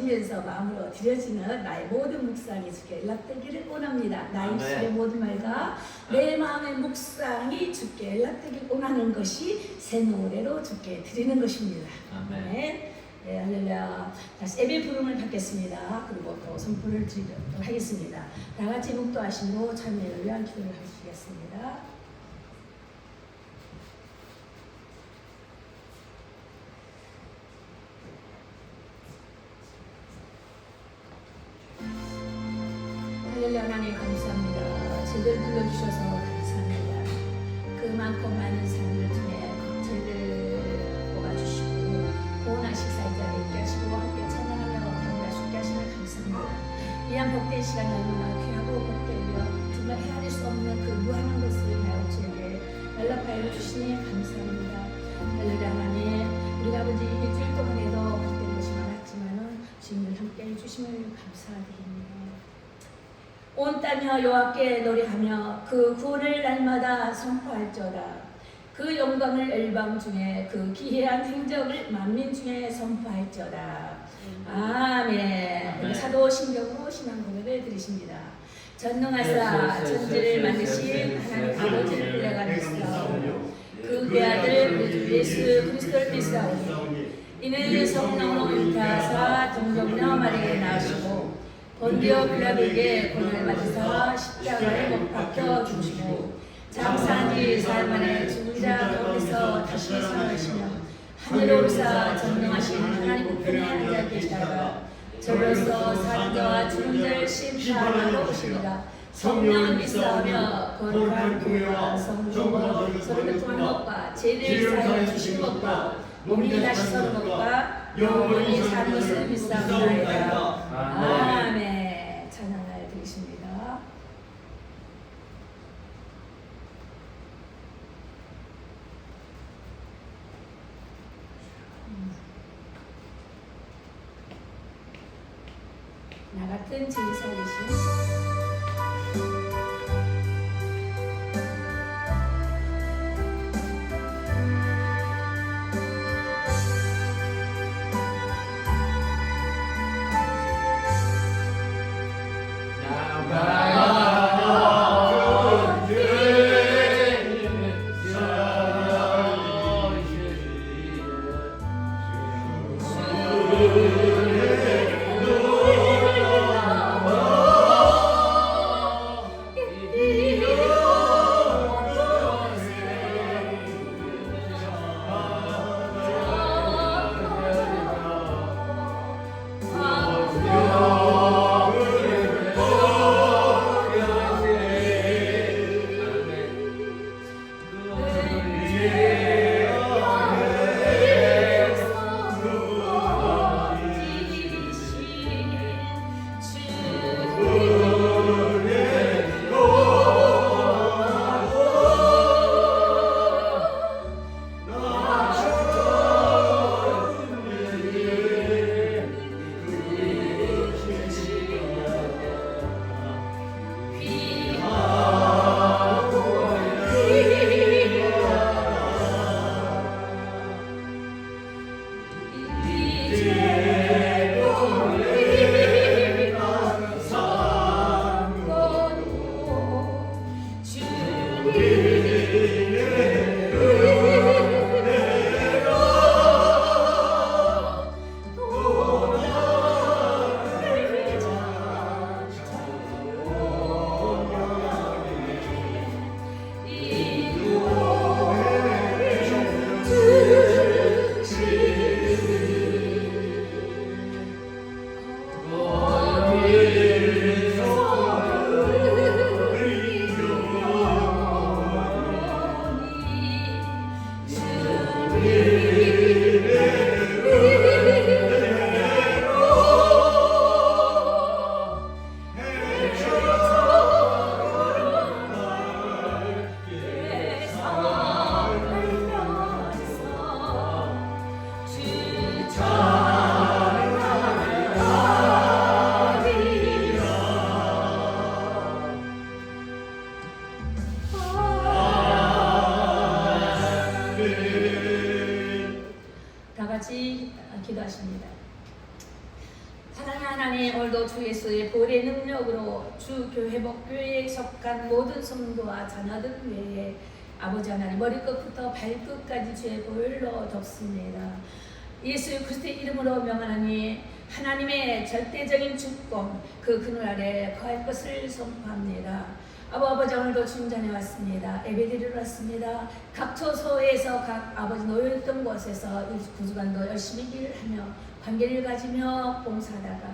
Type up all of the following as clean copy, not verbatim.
드리면서 마음으로 드려지는 나의 모든 묵상이 주께 연락되기를 원합니다. 나의 입술의 모든 말과 내 마음의 묵상이 주께 연락되기를 원하는 것이 새 노래로 주께 드리는 것입니다. 아멘. 네, 할렐루야. 다시 예배 부름을 받겠습니다. 그리고 또 선포를 드리도록 하겠습니다. 다 같이 묵도하심으로 참여를 위한 기도를 하시겠습니다. 할렐루야. 하나님 감사합니다. 저희를 불러주셔서 감사합니다. 그 많고 많은 삶을 통해 저희를 뽑아주시고 구원하실 사이자를 있게 하시고 함께 찬양하며 경배할 수 있게 하시면 감사합니다. 이한 복된 시간이 얼마나 귀하고 복되며 정말 헤아릴 수 없는 그 무한한 것을 하여 저에게 연락하여 주시니 감사합니다. 할렐루야. 하나님, 우리가 아버지 일주일 동안에도 복된 것이 많았지만은 주님을 함께 해주심을 감사드립니다. 온 땅이여 여호와께 노래하며 그 구원을 날마다 선포할지어다. 그 영광을 열방 중에 그 기이한 행적을 만민 중에 선포할지어다. 아멘. 사도신경으로 신앙 고백을 드리십니다. 전능하사 천지를 만드신 하나님 아버지를 내가 믿사오니 그 외아들 우리 주 예수 그리스도를 믿사오니 이는 성령으로 잉태하사 동정녀 마리아에 낳으시고 본디오 빌라도에게 고난을 받으사 십자가에 못 박혀 죽으시고 장사한 지 사흘 만에 죽은 자 가운데서 다시 살아나시며 하늘에 오르사 전능하신 하나님 우편에 앉아 계시다가 저로서 사는 자와 죽은 자를 심판하러 오십니다. 성령을 믿사오며 거룩한 교회와 성령으로 서로를 통한 것과 죄를 사하여 주신 것과 몸이 다시 서는 것과 영원히 사는 것을 믿사옵나이다. 아멘. 찬양을 드리십니다. 나 같은 주의 살리신 다 같이 기도하십니다. 사랑하는 하나님, 오늘도 주 예수의 보혈의 능력으로 주 회복교회에 속한 모든 성도와 자녀들 위해 아버지 하나님 머리끝부터 발끝까지 주의 보혈로 덮습니다. 예수 그리스도의 이름으로 명하나니 하나님의 절대적인 주권 그 그늘 아래 거할 것을 선포합니다. 아버지 오늘도 중전에 왔습니다. 예배드리러 왔습니다. 각 처소에서 각 아버지 놓여있던 곳에서 이 9주간도 열심히 일을 하며 관계를 가지며 봉사하다가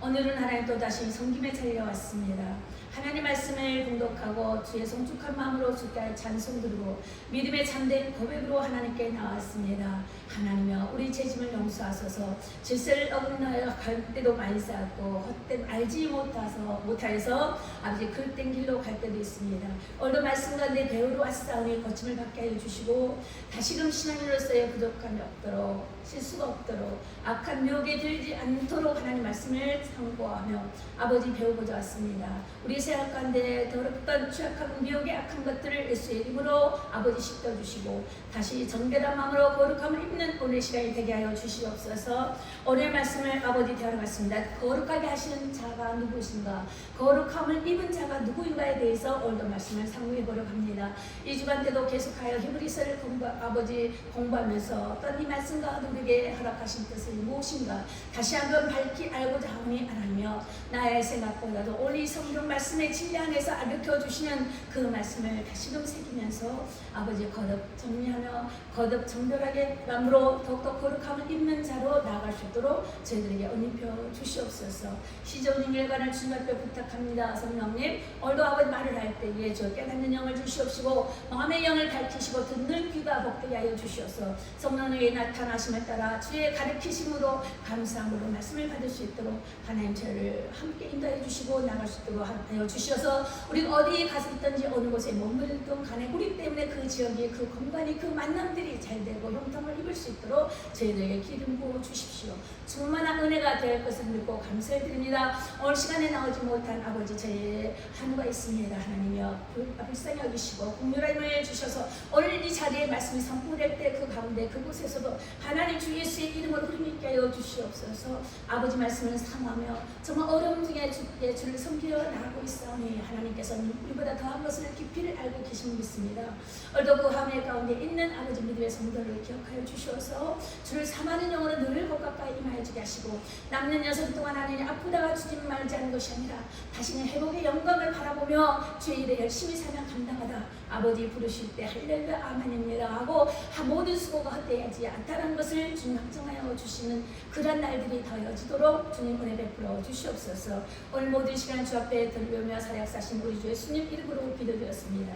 오늘은 하나님 또다시 섬김에 달려왔습니다. 하나님 말씀을 공독하고 주의 성숙한 마음으로 주께 찬송 드리고 믿음의 참된 고백으로 하나님께 나왔습니다. 하나님여 우리 죄짐을 용서하소서. 질서를 어긋나여 갈 때도 많이 쌓았고 헛된 알지 못하여서 아버지 그릇된 길로 갈 때도 있습니다. 오늘도 말씀 가운데 배우러 왔사오니 고침을 받게 하여 주시고 다시금 신앙인으로서의 부족함이 없도록 실수가 없도록 악한 묘에 들지 않도록 하나님 말씀을 참고하며 아버지 배우고자 왔습니다. 우리 생활 가운데 더럽던 취약하고 미혹의 악한 것들을 예수의 이름으로 아버지 씻어주시고 다시 정결한 마음으로 거룩함을 입는 오늘 시간이 되게 하여 주시옵소서. 오늘 말씀을 아버지 대하러 갔습니다. 거룩하게 하시는 자가 누구신가, 거룩함을 입은 자가 누구인가에 대해서 오늘도 말씀을 상고해 보려고 합니다. 이 주간 때도 계속하여 히브리서를 아버지 공부하면서 어떤 이 말씀과 우리에게 허락하신 뜻이 무엇인가 다시 한번 밝히 알고자 하니 하나며 나의 생각보다도 오늘 이 성경 말씀의 진리 안에서 알려 주시는 그 말씀을 다시금 새기면서 아버지 거듭 정리하며 거듭 정결하게 마음으로 더욱더 거룩함을 입는 자로 나아갈 수 있도록 저희들에게 은혜표 주시옵소서. 시조님 일관을 주님 앞에 부탁합니다. 성령님 오늘도 아버지 말을 할 때에 저 깨닫는 영을 주시옵시고 마음의 영을 밝히시고 듣는 귀가 복되게 하여 주시옵소서. 성령의 나타나심을 따라 주의 가르치심으로 감사함으로 말씀을 받을 수 있도록 하나님 저를 함께 인도해 주시고 나갈 수 있도록 하여 주셔서 우리가 어디에 가서 있든지 어느 곳에 머물든 간에 우리 때문에 그 지역이 그 공간이 그 만남들이 잘 되고 형통을 입을 수 있도록 저희들에게 기름 부어 주십시오. 충만한 은혜가 될 것을 믿고 감사드립니다. 오늘 시간에 나오지 못한 아버지 저희의 한우가 있습니다. 하나님이여 불쌍히 여기시고 국률의 힘을 주셔서 오늘 이 자리에 말씀이 선포될 때 그 가운데 그곳에서도 하나님 주 예수의 이름으로 흐름 있게 하여 주시옵소서. 아버지 말씀을 삼하며 정말 어려움 중에 주를 섬기려 나가고 있사오니 하나님께서는 우리보다 더한 것을 깊이를 알고 계신 믿습니다. 오늘도 그 화면 가운데 있는 아버지 믿음의 성도를 기억하여 주셔서 주를 사모하는 영으로 늘 가까이 임하여 주게 하시고 남는 여섯 동안 하나님 아프다가 주지 말지 않은 것이 아니라 다시는 회복의 영광을 바라보며 주의 일에 열심히 사명 감당하다 아버지 부르실 때 할렐루야 아멘입니다 하고 모든 수고가 헛되지 않다는 것을 주님 확정하여 주시는 그런 날들이 더해지도록 주님 은혜 베풀어 주시옵소서. 오늘 모든 시간 주 앞에 들으며 사역사신 우리 주 예수님 이름으로 기도드렸습니다.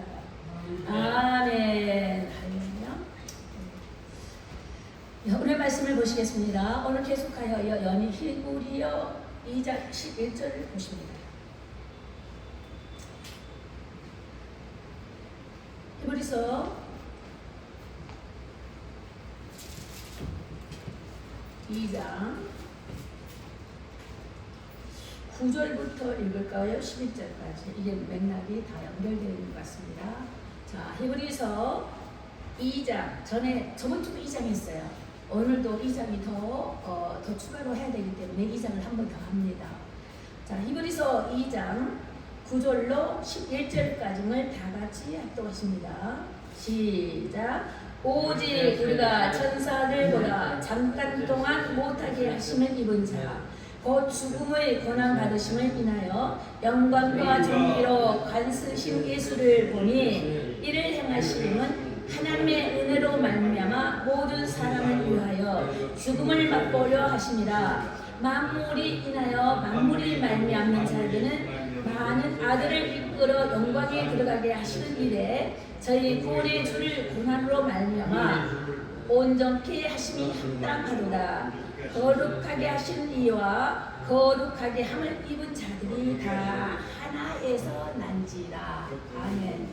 아멘. 할렐루야. 오늘 말씀을 보시겠습니다. 오늘 계속하여 연이 히브리서 2장 11절을 보십니다. 히브리서 2장 9절부터 읽을까요? 11절까지. 이게 맥락이 다 연결되어 있는 것 같습니다. 자, 히브리서 2장. 저번 주도 2장이 있어요. 오늘도 2장이 더 추가로 해야 되기 때문에 2장을 한 번 더 합니다. 자, 히브리서 2장 9절로 11절까지를 다 같이 합독하십니다. 시작. 오직 우리가 천사들보다 잠깐 동안 못하게 하심을 입은 자 곧 죽음의 고난 받으심을 인하여 영광과 존귀로 관쓰신 예수를 보니 이를 행하시림은 하나님의 은혜로 말미암아 모든 사람을 위하여 죽음을 맛보려 하심이라. 만물이 인하여 만물이 말미암는 자에게는 많은 아들을 이끌어 영광에 들어가게 하시는 일에 저희 구원의 주를 고난으로 말미암아 온전케 하심이 합당하도다. 거룩하게 하신 이와 거룩하게 함을 입은 자들이 다 하나에서 난지라. 아멘.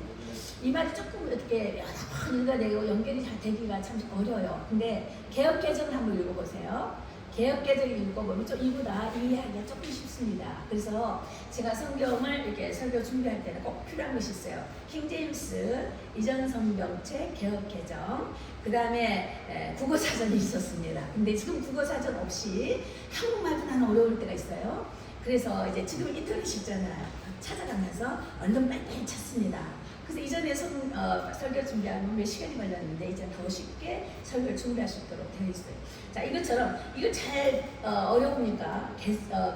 이 말이 조금 이렇게 여러 번 읽어내고 연결이 잘 되기가 참 어려워요. 근데 개역개정을 한번 읽어보세요. 개역개정을 읽어보면 좀 이보다 이해하기가 조금 쉽습니다. 그래서 제가 성경을 이렇게 설교 준비할 때는 꼭 필요한 것이 있어요. 킹제임스 이전 성경책 개역개정, 그 다음에 국어사전이 있었습니다. 근데 지금 국어사전 없이 한국말도 나는 어려울 때가 있어요. 그래서 이제 지금 인터넷이 있잖아요. 찾아가면서 얼른 빨리 찾습니다. 그래서 이전에 설교 준비하면 몇 시간이 걸렸는데 이제 더 쉽게 설교를 준비할 수 있도록 되어 있어요. 자, 이것처럼 이거 잘 어려우니까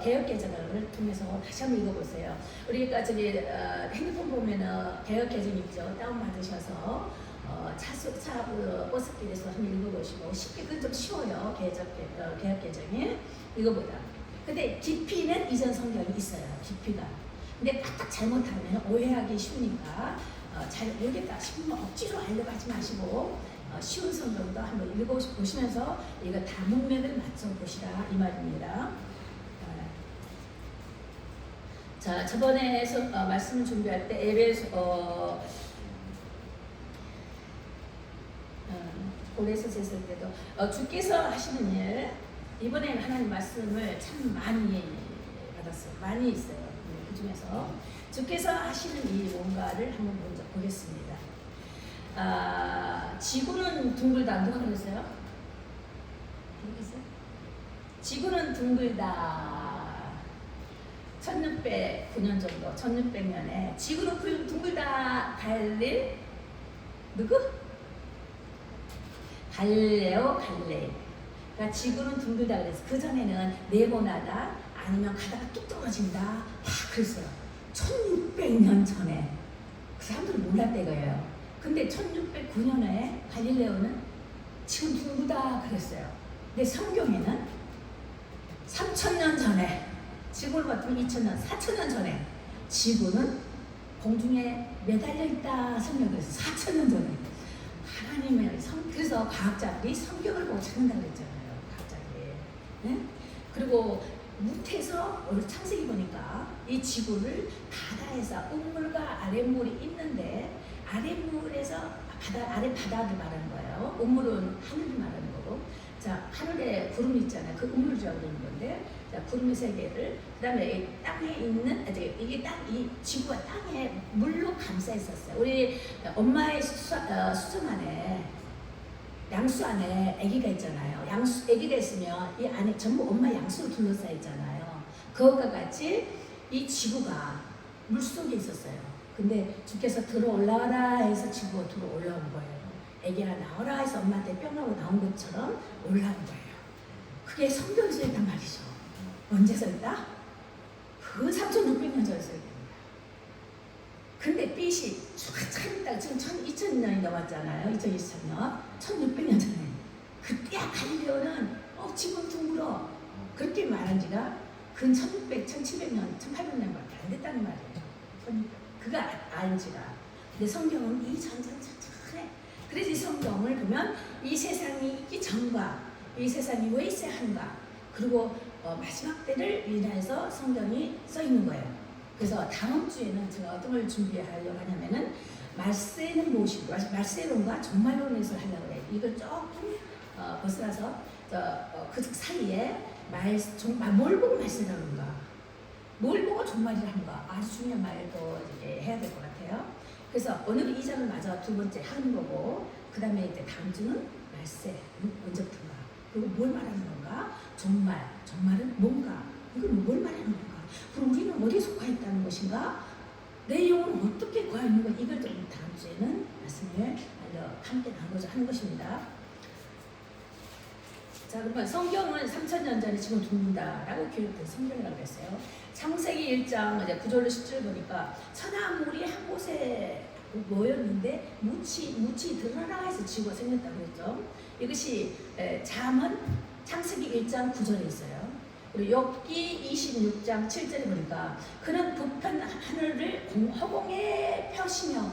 개역개정을 통해서 다시 한번 읽어보세요. 우리가 저기 핸드폰 보면은 개역개정 있죠. 다운받으셔서 버스길에서 한번 읽어보시고 쉽게 그건 좀 쉬워요. 개역개정이 이거보다. 근데 깊이는 이전 성경이 있어요. 깊이가. 근데 딱 잘못하면 오해하기 쉬우니까 잘 모르겠다 싶으면 억지로 하려고 하지 마시고 쉬운 성경도 한번 읽어보시면서 이거 다 문맥을 맞춰보시라 이 말입니다. 자, 저번에 말씀을 준비할 때 에베소 고레서서 했을 때도 주께서 하시는 일, 이번에는 하나님 말씀을 참 많이 받았어요. 많이 있어요. 그 중에서 주께서 하시는 이 뭔가를 한번 먼저 보겠습니다. 지구는 둥글다. 누가 그랬어요? 모르겠어요? 지구는 둥글다. 1609년 정도, 1600년에 지구는 둥글다 갈릴 누구? 갈레오 갈레이. 그러니까 지구는 둥글다 그래서 그 전에는 네모나다 아니면 가다가 뚝 떨어진다 막 그랬어요. 1600년 전에 그 사람들은 몰랐대 거예요. 근데 1609년에 갈릴레오는 지금 둥글다 그랬어요. 근데 성경에는 3000년 전에, 지구를 봤더니 2000년, 4000년 전에 지구는 공중에 매달려 있다 성경에 그래서 4000년 전에 하나님의 그래서 과학자들이 성경을 보고 찾는다고 그랬잖아요. 과학자들이. 네? 그리고 무태에서 오늘 창세기 보니까 이 지구를 바다에서 우물과 아랫물이 있는데 아랫물에서 아래 바다를 말하는 거예요. 우물은 하늘을 말하는 거고, 자 하늘에 구름이 있잖아요. 그 우물을 좋아하는 건데, 자 구름의 세계를 그다음에 땅에 있는 이게 이 지구가 땅에 물로 감싸 있었어요. 우리 엄마의 수정 안에 양수 안에 아기가 있잖아요. 아기가 있으면 이 안에 전부 엄마 양수로 둘러싸여 있잖아요. 그것과 같이 이 지구가 물속에 있었어요. 근데 주께서 들어 올라와라 해서 지구가 들어 올라온 거예요. 아기가 나오라 해서 엄마한테 뿅 하고 나온 것처럼 올라온 거예요. 그게 성경에 써 있단 말이죠. 언제 써 있다? 그 3600년 전에 써 있다. 근데 빛이 쫙 있다가 지금 2000년이 넘었잖아요. 2023년 1600년 전에 그때야 갈릴레오는 지금 둥글어 그렇게 말한 지가 근 1600, 1700년, 1800년밖에 안 됐다는 말이에요. 그가 안 지가. 근데 성경은 이 전전에 그래서 이 성경을 보면 이 세상이 있기 전과 이 세상이 왜 있어야 하는가, 그리고 마지막 때를 인해서 성경이 써 있는 거예요. 그래서 다음 주에는 제가 어떤 걸 준비하려고 하냐면은 말세는 무엇이고, 말세론과 종말론에서 하려고 해요. 이걸 조금 벗어나서 그 사이에 뭘 보고 말세라는가, 뭘 보고 종말이라는가, 아주 중요한 말도 이제 해야 될 것 같아요. 그래서 오늘은 2장을 마저 두 번째 하는 거고, 그 다음에 이제 다음 주는 말세, 언제부터인가, 그리고 뭘 말하는 건가, 종말은 뭔가, 이건 뭘 말하는 건가, 그럼 우리는 어디에 속하 있다는 것인가, 내 영혼은 어떻게 거하 있는 것, 이걸 좀 다음 주에는 말씀을 함께 나누고자 하는 것입니다. 자, 그러면 성경은 3000년 전에 지금 둥글다라고 기록된 성경이라고 했어요. 창세기 1장 이제 9절로 10절 보니까 천하물이 한 곳에 모였는데 묻이 드러나 해서 지구가 생겼다고 했죠. 이것이 잠언 창세기 1장 9절에 있어요. 그리고 욥기 26장 7절에 보니까 그는 북한 하늘을 허공에 펴시며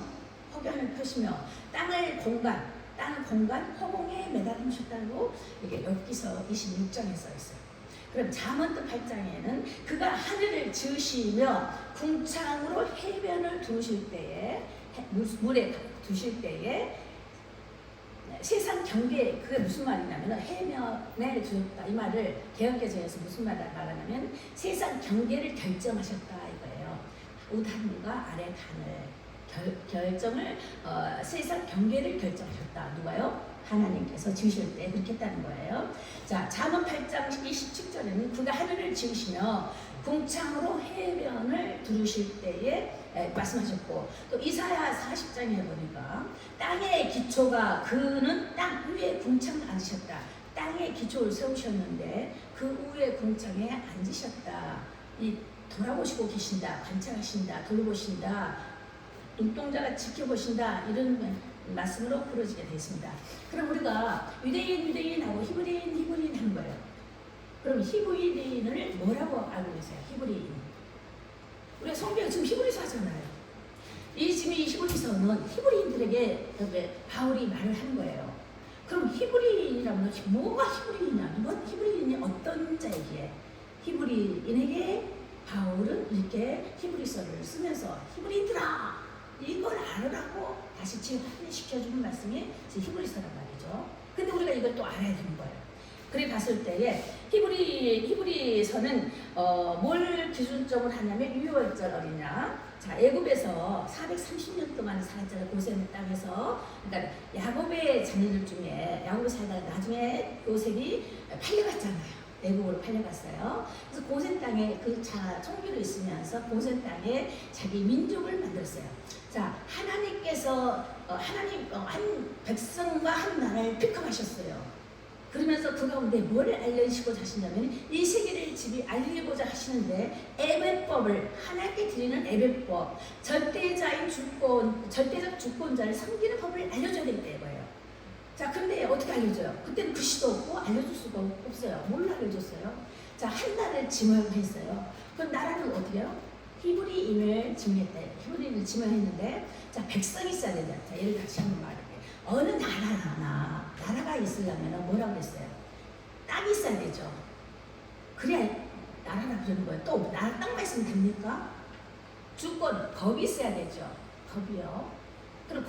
땅을 공간 허공에 매달으셨다고 이게 욥기서 26장에 써 있어요. 그럼 잠언도 8장에는 그가 하늘을 지으시며 궁창으로 해변을 두실 때에 물에 두실 때에 세상 경계, 그게 무슨 말이냐면 해면에 두었다. 이 말을 개혁개정에서 무슨 말을 말하냐면 세상 경계를 결정하셨다 이거예요. 우단과 아래 단을 결정을 세상 경계를 결정하셨다. 누가요? 하나님께서 지으실 때 그렇게 했다는 거예요. 자, 잠언 8장 27절에는 그가 하늘을 지으시며 궁창으로 해변을 두르실 때에 말씀하셨고, 또 이사야 40장에 보니까 땅의 기초가 그는 땅 위에 궁창 앉으셨다. 땅의 기초를 세우셨는데 그 위에 궁창에 앉으셨다. 이 돌아보시고 계신다, 관찰하신다, 돌보신다, 눈동자가 지켜보신다, 이런 말씀으로 부러지게 되어 있습니다. 그럼 우리가 유대인하고 히브리인 하는 거예요. 그럼 히브리인을 뭐라고 알고 계세요? 히브리인. 우리가 성경 지금 히브리서 하잖아요. 이 지금 이 히브리서는 히브리인들에게 바울이 말을 하는 거예요. 그럼 히브리인이라면 뭐가 히브리인이냐? 이건 히브리인이 어떤 자이기에? 히브리인에게 바울은 이렇게 히브리서를 쓰면서 히브리인들아, 이걸 알으라고 다시 재확인시켜주는 말씀이 히브리서란 말이죠. 근데 우리가 이걸 또 알아야 되는 거예요. 그래 봤을 때에 히브리서는 뭘 기준점으로 하냐면 유월절 어린야. 자, 애굽에서 430년 동안 살았잖아요. 고센 땅에서. 그러니까 야곱의 자녀들 중에 야곱이 살다가 나중에 요셉이 팔려갔잖아요. 애국으로 팔려갔어요. 그래서 고센 땅에 총기로 있으면서 고센 땅에 자기 민족을 만들었어요. 자, 하나님께서 한 백성과 한 나라를 픽업하셨어요. 그러면서 그 가운데 뭐를 알려주시고자 하시냐면 이 세계를 집이 알리고자 하시는데 예배법을 하나님께 드리는 예배법, 절대적 주권자를 섬기는 법을 알려줘야 되기 때문에요. 자, 근데 어떻게 알려줘요? 그때는 글씨도 없고 알려줄 수가 없어요. 뭘로 알려줬어요? 자, 한 나라를 지명했어요. 그럼 나라는 어떻게 해요? 히브리인을 지명했대. 히브리인을 지명했는데, 자, 백성이 있어야 된다. 자, 예를 다시 한번 말할게요. 어느 나라가 있으려면 뭐라고 그랬어요? 땅이 있어야 되죠. 그래야 나라라 그러는 거예요. 또 나라 땅만 있으면 됩니까? 주권, 법이 있어야 되죠. 법이요. 그럼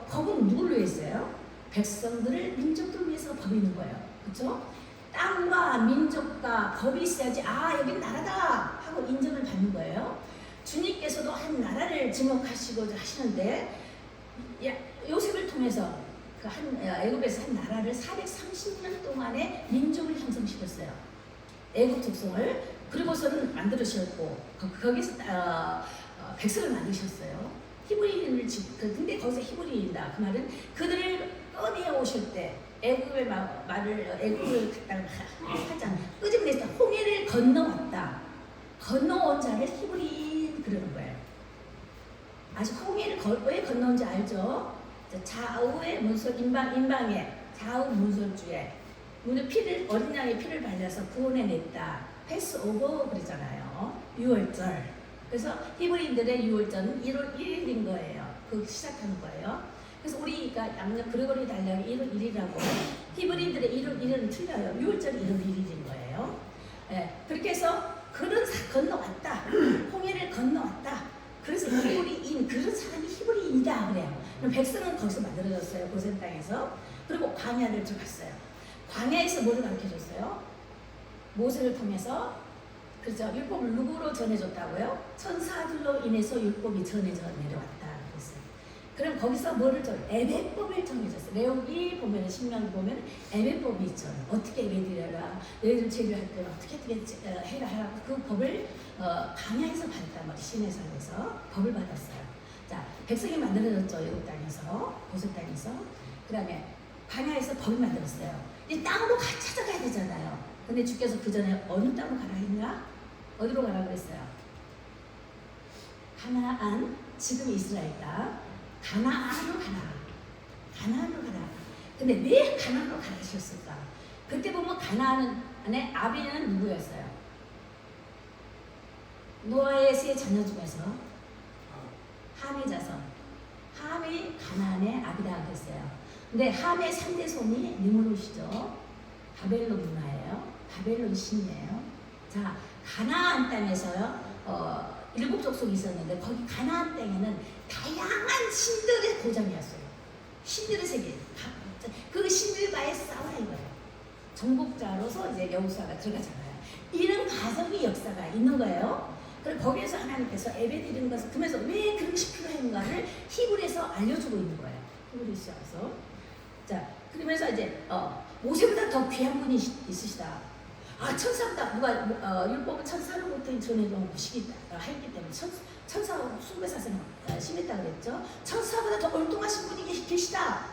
법은 누구를 위해서요? 백성들을, 민족들을 위해서 법이 있는 거예요. 그렇죠? 땅과 민족과 법이 있어야지 여긴 나라다 하고 인정을 받는 거예요. 주님께서도 한 나라를 지목하시고자 하시는데 요셉을 통해서 애굽에서 한 나라를 430년 동안의 민족을 형성시켰어요. 애굽 족속을. 그리고서는 만들으셨고 거기서 백성을 만드셨어요. 히브리인을 근데 거기서 히브리인이다. 그 말은 그들을 꺼내 오실 때 애굽을 갖다가 하자 끄집내서 홍해를 건너왔다. 건너온 자를 히브리인 그러는 거예요. 아직 홍해를 왜 건너온지 알죠? 좌우의 문설 인방에 좌우 문설주에 어린 양의 피를 발라서 구원해냈다. 패스오버 그러잖아요. 6월절. 그래서 히브리인들의 6월절은 1월 1일인 거예요. 그 시작하는 거예요. 그래서 우리가 양력 그레고리 달력이 1월 1일이라고 히브리인들의 1월 1일은 틀려요. 6월절이 1월 1일인 거예요. 그렇게 해서 건너왔다. 홍해를 건너왔다. 그래서 히브리인, 그런 사람이 히브리인이다 그래요. 그럼 백성은 거기서 만들어졌어요. 고센 땅에서. 그리고 광야를 들어갔어요. 광야에서 뭐를 가르쳐줬어요? 모세를 통해서. 그렇죠. 율법을 누구로 전해줬다고요? 천사들로 인해서 율법이 전해져 내려왔다 그랬어요. 그럼 거기서 뭐를 예배법을 정해줬어요. 레위기 보면, 신명기 보면 예배법이 있죠. 어떻게 예배드려라, 너희들 제일할 때 어떻게 해라. 그 법을 광야에서 받았단 말이에요. 시내산에서 법을 받았어요. 자, 백성이 만들어졌죠. 애굽 땅에서, 고센 땅에서. 그 다음에 광야에서 법을 만들었어요. 이 땅으로 찾아가야 되잖아요. 근데 주께서 그 전에 어느 땅으로 가라 했냐? 어디로 가라 그랬어요? 가나안, 지금 이스라엘 땅. 가나안으로 가라. 가나안으로 가라. 근데 왜 가나안으로 가라 하셨을까? 그때 보면 가나안의 아비는 누구였어요? 노아의 세 자녀 중에서 함의 자손. 함이 가나안의 아비다 그랬어요. 근데 함의 3대 손이 느므롯이죠. 바벨론 문화예요. 바벨론 신이에요. 자, 가나안 땅에서요. 7 족속이 있었는데 거기 가나안 땅에는 다양한 신들의 고장이었어요. 신들의 세계. 그 신들과의 싸우라 이거예요. 정복자로서 이제 여호수아가 들어가잖아요. 이런 과정의 역사가 있는 거예요. 그리고 거기에서 하나님께서 예배드리는 것을 그러면서 왜 그런 것이 필요한가를 히브리에서 알려주고 있는 거예요. 히브리서에서. 자, 그러면서 이제 모세보다 더 귀한 분이 있으시다. 아, 천사보다 누가 율법은 천사로부터 전해져 온 것이기 했기 때문에 천사 숭배사상이 심했다 그랬죠. 천사보다 더 옳동하신 분이 계시다.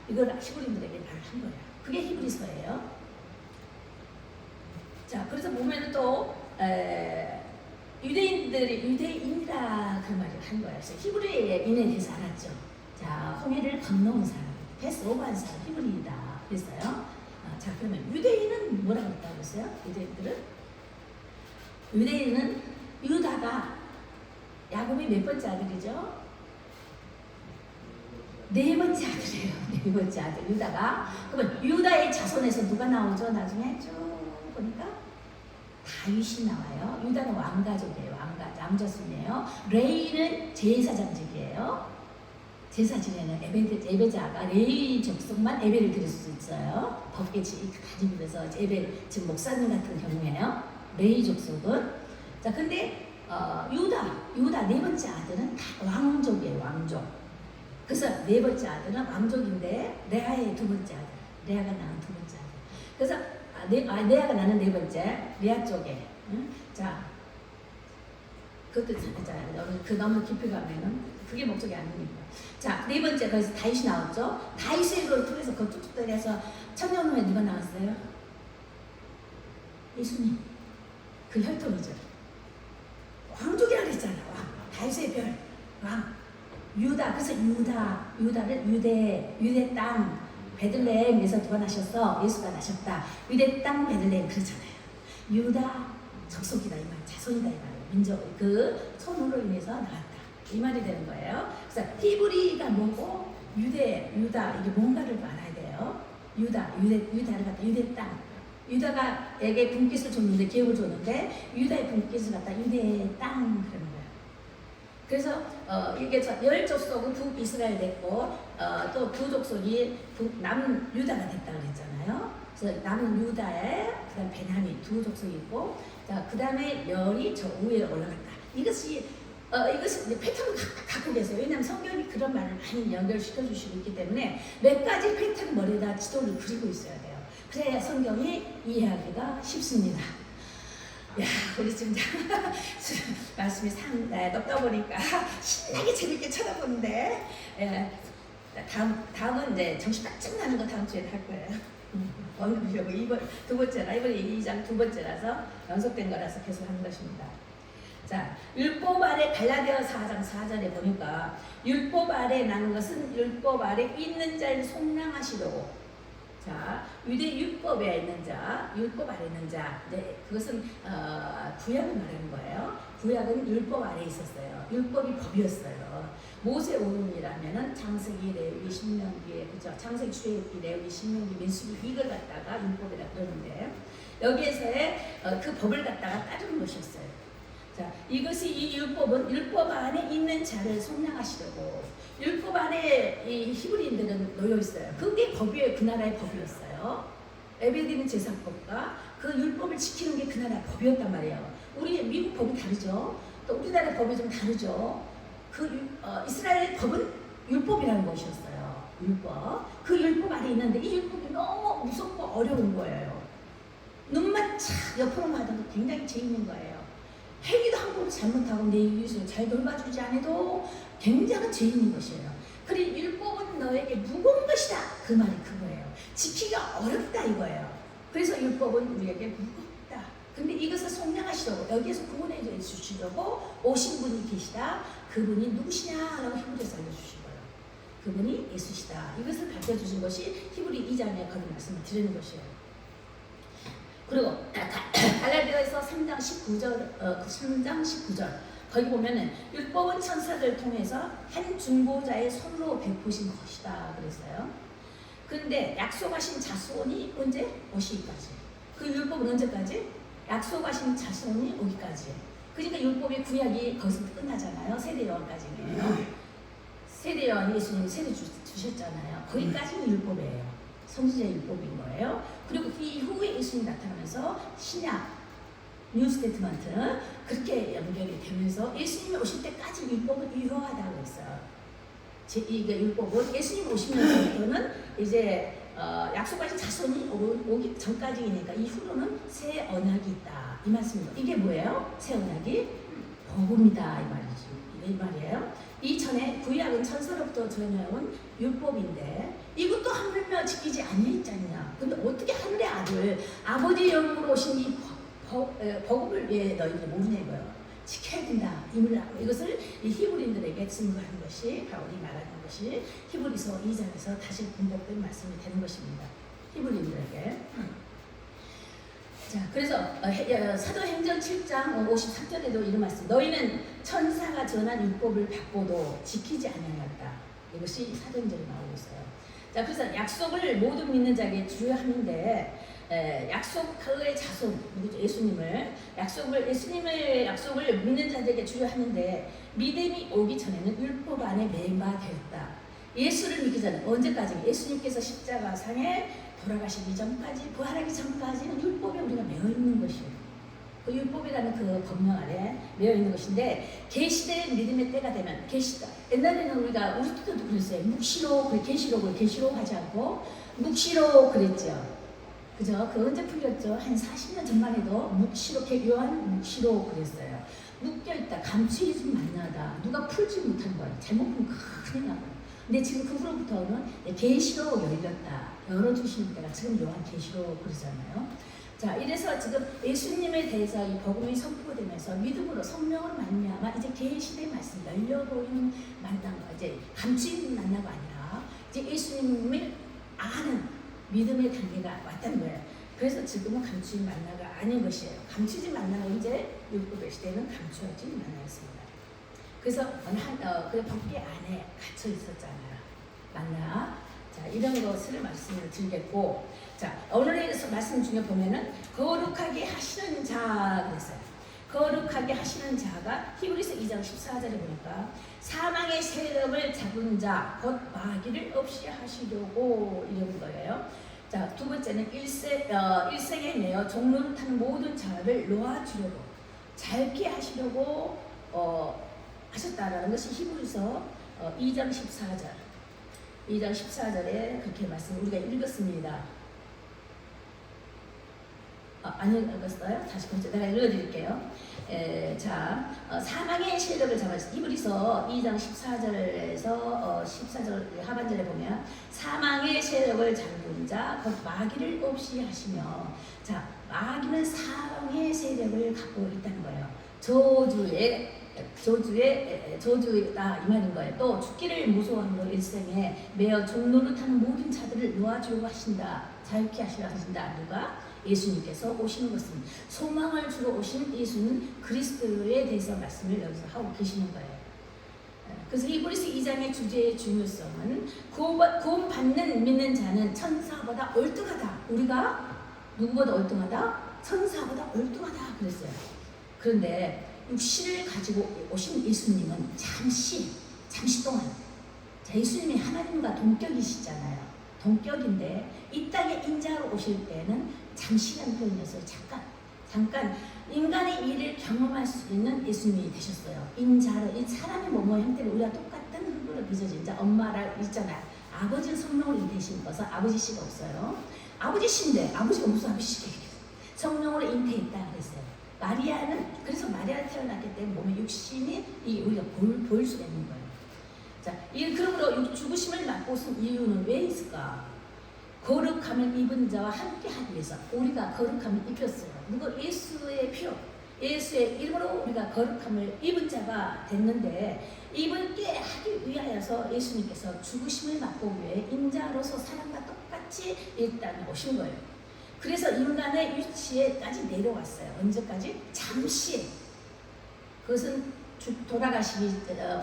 이걸 히브리인들에게 말을 한 거예요. 그게 히브리서예요. 자, 그래서 보면은 또 유대인들이 유대인이라 그 말을 한 거예요. 그래서 히브리인에 대해서 알았죠. 자, 홍해를 건너온 사람, 패스오버한 사람 히브리이다 그랬어요. 자, 그러면 유대인은 뭐라고 했다고 했어요? 유대인은 유다가 야곱의 몇 번째 아들이죠? 네 번째 아들이에요. 네 번째 아들 유다가. 그러면 유다의 자손에서 누가 나오죠? 나중에 쭉 보니까 다윗이 나와요. 유다는 왕가족이에요. 남자손이에요. 레이는 제사장직이에요. 제사 지내는 예배자가 레위 족속만 예배를 드릴 수 있어요. 법계 가지고 그래서 예배 지금 목사님 같은 경우에요. 레위 족속은. 자, 근데 유다 네 번째 아들은 다 왕족이에요. 왕족. 그래서 네 번째 아들은 왕족인데 레아의 두 번째 아들, 레아가 낳은 두 번째 아들. 그래서 레아가 낳는 네 번째 레아 쪽에. 자, 그것도 너무 깊이 가면은 그게 목적이 아닙니다. 자, 네 번째 거기서 다윗이 나왔죠. 다윗의 걸 통해서 그 뚝뚝 해서 천년 후에 누가 나왔어요? 예수님. 그 혈통이죠. 왕족이라 그랬잖아. 왕. 다윗의 별. 왕. 유다. 그래서 유다를 유대 땅 베들레헴에서 누가 나셨어? 예수가 나셨다. 유대 땅 베들레헴 그러잖아요. 유다 족속이다 이 말. 자손이다 이 말. 민족 그 손으로 인해서 나왔다. 이 말이 되는 거예요. 그래서 히브리가 뭐고 유다 이게 뭔가를 알아야 돼요. 유다를 갖다 유대 땅. 유다가 에게 분깃을 줬는데 기업을 줬는데 유다의 분깃을 갖다 유대 땅 그러는 거예요. 그래서 이게 열 족속은 북이스라엘 됐고 또 두 족속이 남유다가 됐다 그랬잖아요. 그래서 남유다에 그다음 베냐민 두 족속이 있고 자 그다음에 열이 저 위에 올라갔다. 이것이 패턴을 갖고 계세요. 왜냐하면 성경이 그런 말을 많이 연결시켜 주시고 있기 때문에 몇 가지 패턴 머리에다 지도를 그리고 있어야 돼요. 그래야 성경이 이해하기가 쉽습니다. 야, 우리 지금 말씀이 넣다 보니까 신나게 재밌게 쳐다보는데 다음은 이제 정신 바짝 나는 거 다음 주에 할 거예요. 언급하려고 이번 두 번째라 이번에 2장 두 번째라서 연속된 거라서 계속 하는 것입니다. 자, 율법 아래 갈라디아 4장 4절에 보니까 율법 아래 나는 것은 율법 아래 있는 자를 속량하시려고. 자, 유대 율법에 있는 자, 율법 아래 있는 자. 네, 그것은 구약을 말하는 거예요. 구약은 율법 아래 있었어요. 율법이 법이었어요. 모세 오름이라면은 창세기, 레위기, 신명기에 그죠? 창세기, 출애굽기, 레위기, 신명기, 민수기 이걸 갖다가 율법이라 그러는데 여기에서의 그 법을 갖다가 따르는 것이었어요. 자, 이것이 이 율법은 율법 안에 있는 자를 속량하시려고. 율법 안에 이 히브리인들은 놓여 있어요. 그게 법이에요. 그 나라의 법이었어요. 예배드리는 제사법과 그 율법을 지키는 게 그 나라의 법이었단 말이에요. 우리 미국 법이 다르죠. 또 우리나라 법이 좀 다르죠. 이스라엘 법은 율법이라는 것이었어요. 율법. 그 율법 안에 있는데 이 율법이 너무 무섭고 어려운 거예요. 눈만 착 옆으로 가도 굉장히 재밌는 거예요. 행위도 함부로 잘못하고 내 이웃을 잘 돌봐주지 않아도 굉장한 죄 있는 것이에요. 그리고 율법은 너에게 무거운 것이다. 그 말이 그거예요. 지키기가 어렵다 이거예요. 그래서 율법은 우리에게 무겁다. 근데 이것을 속량하시려고 여기에서 구원해 주시려고 오신 분이 계시다. 그분이 누구시냐라고 히브리에서 알려주신 거예요. 그분이 예수시다. 이것을 밝혀주신 것이 히브리 2장에 거기 말씀을 드리는 것이에요. 그리고 갈라디아에서 3장 19절 거기 보면은 율법은 천사들 통해서 한 중보자의 손으로 베푸신 것이다 그랬어요. 그런데 약속하신 자손이 언제? 오시기까지. 그 율법은 언제까지? 약속하신 자손이 오기까지. 그러니까 율법의 구약이 거기서 끝나잖아요. 세례요한까지는. 세례요한 예수님이 세례 주셨잖아요. 거기까지는 율법이에요. 선지자의 율법인 거예요. 그리고 그 이후에 예수님이 나타나면서 신약 뉴 스테이트먼트 그렇게 연결이 되면서 예수님이 오실 때까지 율법은 유효하다고 했어요. 이게 율법은 예수님 오시면서부터는 이제 약속하신 자손이 오기 전까지이니까 이후로는 새 언약이 있다 이 말씀입니다. 이게 뭐예요? 새 언약이 복음이다 이 말이지. 이 말이에요. 이전에 구약은 천사로부터 전해온 율법인데 이것도 하물며 지키지 아니했잖냐. 근데 어떻게 하늘의 아들 아버지 영으로 오신 이 복음을 왜 너희들이 모르냐 이거예요. 지켜야 된다. 이것을 이 히브리인들에게 증거하는 것이 바울이 말하는 것이 히브리서 2장에서 다시 반복된 말씀이 되는 것입니다. 히브리인들에게. 자, 그래서 사도행전 7장 53절에도 이런 말씀. 너희는 천사가 전한 율법을 받고도 지키지 아니하였다. 이것이 사도행전에 나오고 있어요. 자, 그래서 약속을 모든 믿는 자에게 주하는데 약속의 자손 예수님의 약속을 믿는 자들에게 주하는데 믿음이 오기 전에는 율법 안에 매임되었다. 예수를 믿기 전에 언제까지? 예수님께서 십자가상에 돌아가시기 전까지 부활하기 전까지는 율법에 우리가 매여 있는 것이에요. 그 율법이라는 그 법령 아래 매여 있는 것인데 계시된 믿음의 때가 되면 계시다. 옛날에는 우리 때도 그랬어요. 묵시록 계시록 하지 않고 묵시록 그랬죠. 그죠? 그 언제 풀렸죠? 한 40년 전만 해도 묵시록 요한 묵시록 그랬어요. 묶여있다, 감추이지 만나다, 누가 풀지 못한 거예요. 잘못 풀면 큰일 나고요. 근데 지금 그 후로부터는 계시록 열어주시는 때가 지금 요한 계시록 그러잖아요. 자, 이래서 지금 예수님에 대해서 이 복음이 선포되면서 믿음으로 성령으로 말미암아 이제 계시된 말씀 열려보이는 만나가 이제 감추인 만나가 아니라 이제 예수님을 아는 믿음의 단계가 왔다는 거예요. 그래서 지금은 감추인 만나가 아닌 것이에요. 감추진 만나가 이제 율법의 시대는 감추어진 만나였습니다. 그래서 그 법계 안에 갇혀 있었잖아요. 만나. 자, 이런 것을 말씀을 드리겠고, 자, 오늘의 말씀 중에 보면은 거룩하게 하시는 자 그랬어요. 거룩하게 하시는 자가 히브리서 2장 14절에 보니까 사망의 세력을 잡은 자 곧 마귀를 없이 하시려고 이런 거예요. 자, 두 번째는 일생에 매여 종로를 타는 모든 자를 놓아주려고 짧게 하시려고 하셨다라는 것이 히브리서 2장 14절에 그렇게 우리가 읽었습니다. 안 읽었어요? 다시 번째 내가 읽어드릴게요. 사망의 세력을 잡아서 히브리서 2장 14절에서 14절 하반절에 보면 사망의 세력을 잡은 자 곧 마귀를 없이 하시며, 자, 마귀는 사망의 세력을 갖고 있다는 거예요. 저주다 이 말인 거예요. 또 죽기를 무서워함으로 일생에 매어 종로를 타는 모든 자들을 놓아주려고 하신다. 자유케 하시려 하신다. 누가? 예수님께서 오시는 것은 소망을 주러 오신 예수는 그리스도에 대해서 말씀을 여기서 하고 계시는 거예요. 그래서 히브리서 2장의 주제의 중요성은 구원받는 믿는 자는 천사보다 얼등하다. 우리가 누구보다 얼등하다? 천사보다 얼등하다 그랬어요. 그런데 육신을 가지고 오신 예수님은 잠시 동안, 자, 예수님이 하나님과 동격이시잖아요. 동격인데 이 땅에 인자로 오실 때는 잠시라는 표현이었어요. 잠깐 인간의 일을 경험할 수 있는 예수님이 되셨어요. 인자로 이 사람의 몸과 형태를 우리가 똑같은 흙으로 빚어진 인자. 엄마라 있잖아요. 아버지는 성령으로 잉태하신 것은 아버지씨가 없어요. 아버지씨인데 아버지가 무슨 아버지씨가 성령으로 잉태했다 그랬어요. 그래서 마리아가 태어났기 때문에 몸의 육신이 우리가 보일 수가 있는 거예요. 자, 그러므로 죽으심을 맞고 쓴 이유는 왜 있을까? 거룩함을 입은 자와 함께 하기 위해서 우리가 거룩함을 입혔어요. 누구? 예수의 피로, 예수의 이름으로 우리가 거룩함을 입은 자가 됐는데 입을게 하기 위하여서 예수님께서 죽으심을 맞고 위해 인자로서 사람과 똑같이 이 땅에 오신 거예요. 그래서 인간의 위치에까지 내려왔어요. 언제까지? 잠시. 그것은 돌아가시기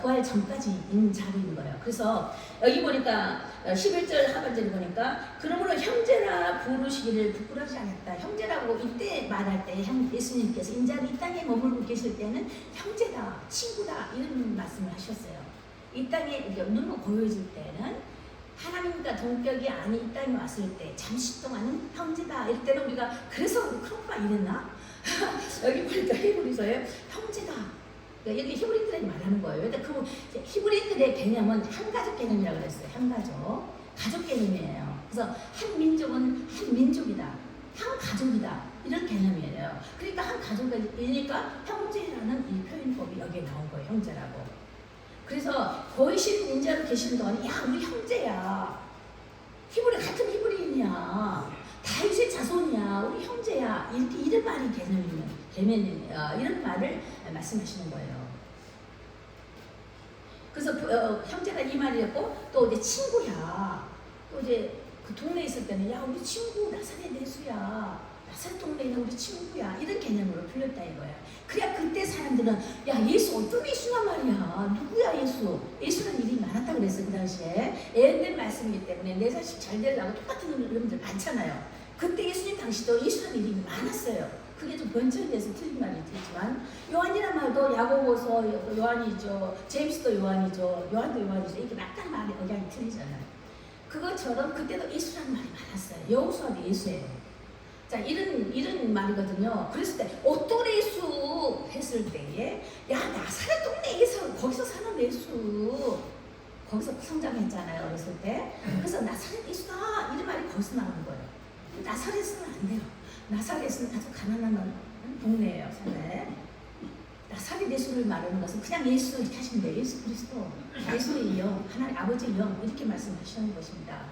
부활 전까지인 자리인 거예요. 그래서 여기 보니까 11절 하반절에 보니까 그러므로 형제라 부르시기를 부끄러워하지 않았다. 형제라고 이때 말할 때 예수님께서 인자로 이 땅에 머물고 계실 때는 형제다, 친구다 이런 말씀을 하셨어요. 이 땅에 눈으로 보여질 때는 하나님과 동격이 아닌 이 땅에 왔을 때 잠시 동안은 형제다 이럴 때는 우리가 그래서 우리 크로프가 이랬나? 여기 보니까 히브리서에 형제다. 그러니까 여기 히브리인들이 말하는 거예요. 그러니까 그 히브리인들의 개념은 한 가족 개념이라고 그랬어요. 한 가족 개념이에요. 그래서 한 민족은 한 민족이다, 한 가족이다 이런 개념이에요. 그러니까 한 가족이니까 형제라는 이 표현법이 여기에 나온 거예요. 형제라고. 그래서 보이신 민자로 계신 동안 야 우리 형제야, 같은 히브리인이야, 다윗의 자손이야, 우리 형제야 이렇게 이런 말이 개념이면 이런 말을 말씀하시는 거예요. 그래서 형제가 이 말이었고 또 이제 친구야. 또 이제 그 동네에 있을 때는 야 우리 친구 나사렛 예수야, 나사렛 동네에 있는 우리 친구야 이런 개념으로 불렸다 이거야. 그래야 그때 사람들은 야 예수 어떤 예수냐 말이야, 누구야 예수, 예수라는 일이 많았다 그랬어. 그 당시에 애들 말씀이기 때문에 내 자식 잘 되려고 똑같은 이름들 많잖아요. 그때 예수님 당시도 예수라는 일이 많았어요. 그게 좀 번쩍이 돼서 틀린 말이 있지만 요한이란 말도 야고보서 요한이죠, 제임스도 요한이죠, 요한도 요한이죠. 이렇게 막간 말이 억양이 틀리잖아요. 그것처럼 그때도 예수라는 말이 많았어요. 여호수아도 예수예요. 자, 이런 말이거든요. 그랬을 때 어떤 예수 했을 때에 야 나사렛 동네에서 거기서 사는 예수, 거기서 성장했잖아요 어렸을 때. 그래서 나사렛 예수다 이런 말이 거기서 나오는 거예요. 나사렛은 안 돼요. 나사렛은 아주 가난한 동네예요. 나사렛 예수를 말하는 것은 그냥 예수 이렇게 하시면 돼요. 예수 그리스도, 예수의 영, 하나님 아버지의 영 이렇게 말씀하시는 것입니다.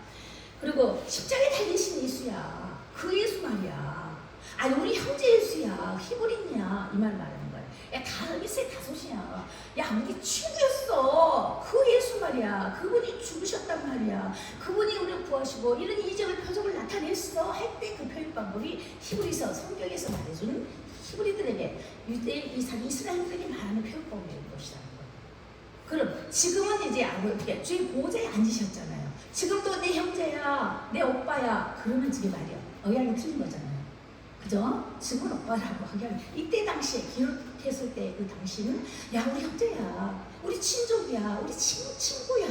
그리고 십자가에 달리신 예수야, 그 예수 말이야. 아니 우리 형제 예수야, 히브리냐 이 말 말하는 거야. 야 다윗의 다섯이야. 야 우리 친구였어. 그 예수 말이야. 그분이 죽으셨단 말이야. 그분이 우리를 구하시고 이런 이적을 표적을 나타냈어 할 때 그 표현 방법이 히브리서 성경에서 말해준 히브리들에게 이스라엘들에게 말하는 표현법인 것이라는 거예요. 그럼 지금은 이제 아버지가 주의 보호자에 앉으셨잖아요. 지금도 내 형제야, 내 오빠야 그러면 지금 말이야 억양이 틀린 거잖아요. 그죠? 지금은 오빠라고 하기엔 이때 당시에 기록했을 때 그 당시는 야 우리 형제야, 우리 친족이야, 우리 친구야.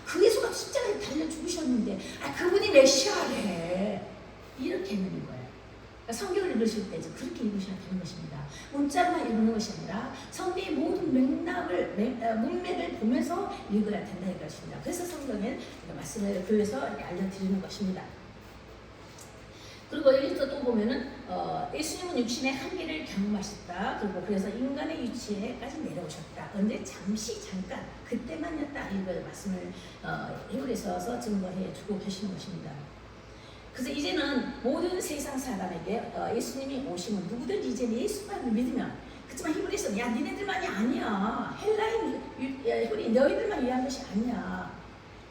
그 예수가 십자가에 달려 죽으셨는데 그분이 메시아래 이렇게 있는 거예요. 그러니까 성경을 읽으실 때 그렇게 읽으셔야 되는 것입니다. 문자로만 읽는 것이 아니라 성경의 모든 문맥을 보면서 읽어야 된다 이것입니다. 그래서 성경에 말씀을 교회에서 이렇게 알려드리는 것입니다. 그리고 여기서 또 보면은 예수님은 육신의 한계를 경험하셨다. 그리고 그래서 인간의 위치에까지 내려오셨다. 그런데 잠깐 그때만이었다. 이걸 말씀을 히브리서에서 증거해 주고 계시는 것입니다. 그래서 이제는 모든 세상 사람에게 예수님이 오시면 누구든지 이제는 예수만을 믿으면, 그렇지만 히브리서는 야 니네들만이 아니야, 헬라인 히브리 너희들만 위한 것이 아니야.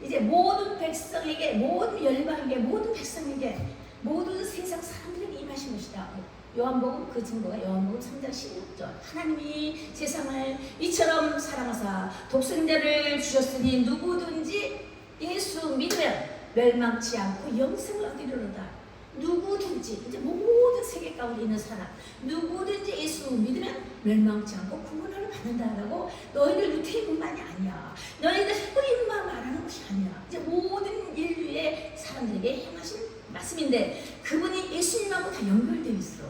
이제 모든 백성에게, 모든 열방에게, 모든 백성에게, 모든 세상 사람들에게 임하신 것이다. 요한복음 그 증거가 요한복음 3장 16절. 하나님이 세상을 이처럼 사랑하사 독생자를 주셨으니 누구든지 예수 믿으면 멸망치 않고 영생을 얻으리로다. 누구든지, 이제 모든 세계 가운데 있는 사람 누구든지 예수 믿으면 멸망치 않고 구원을 받는다라고. 너희들 유태인뿐만이 아니야, 너희들 히브리인만 말하는 것이 아니야. 이제 모든 인류의 사람들에게 행하신 말씀인데 그분이 예수님하고 다 연결되어 있어.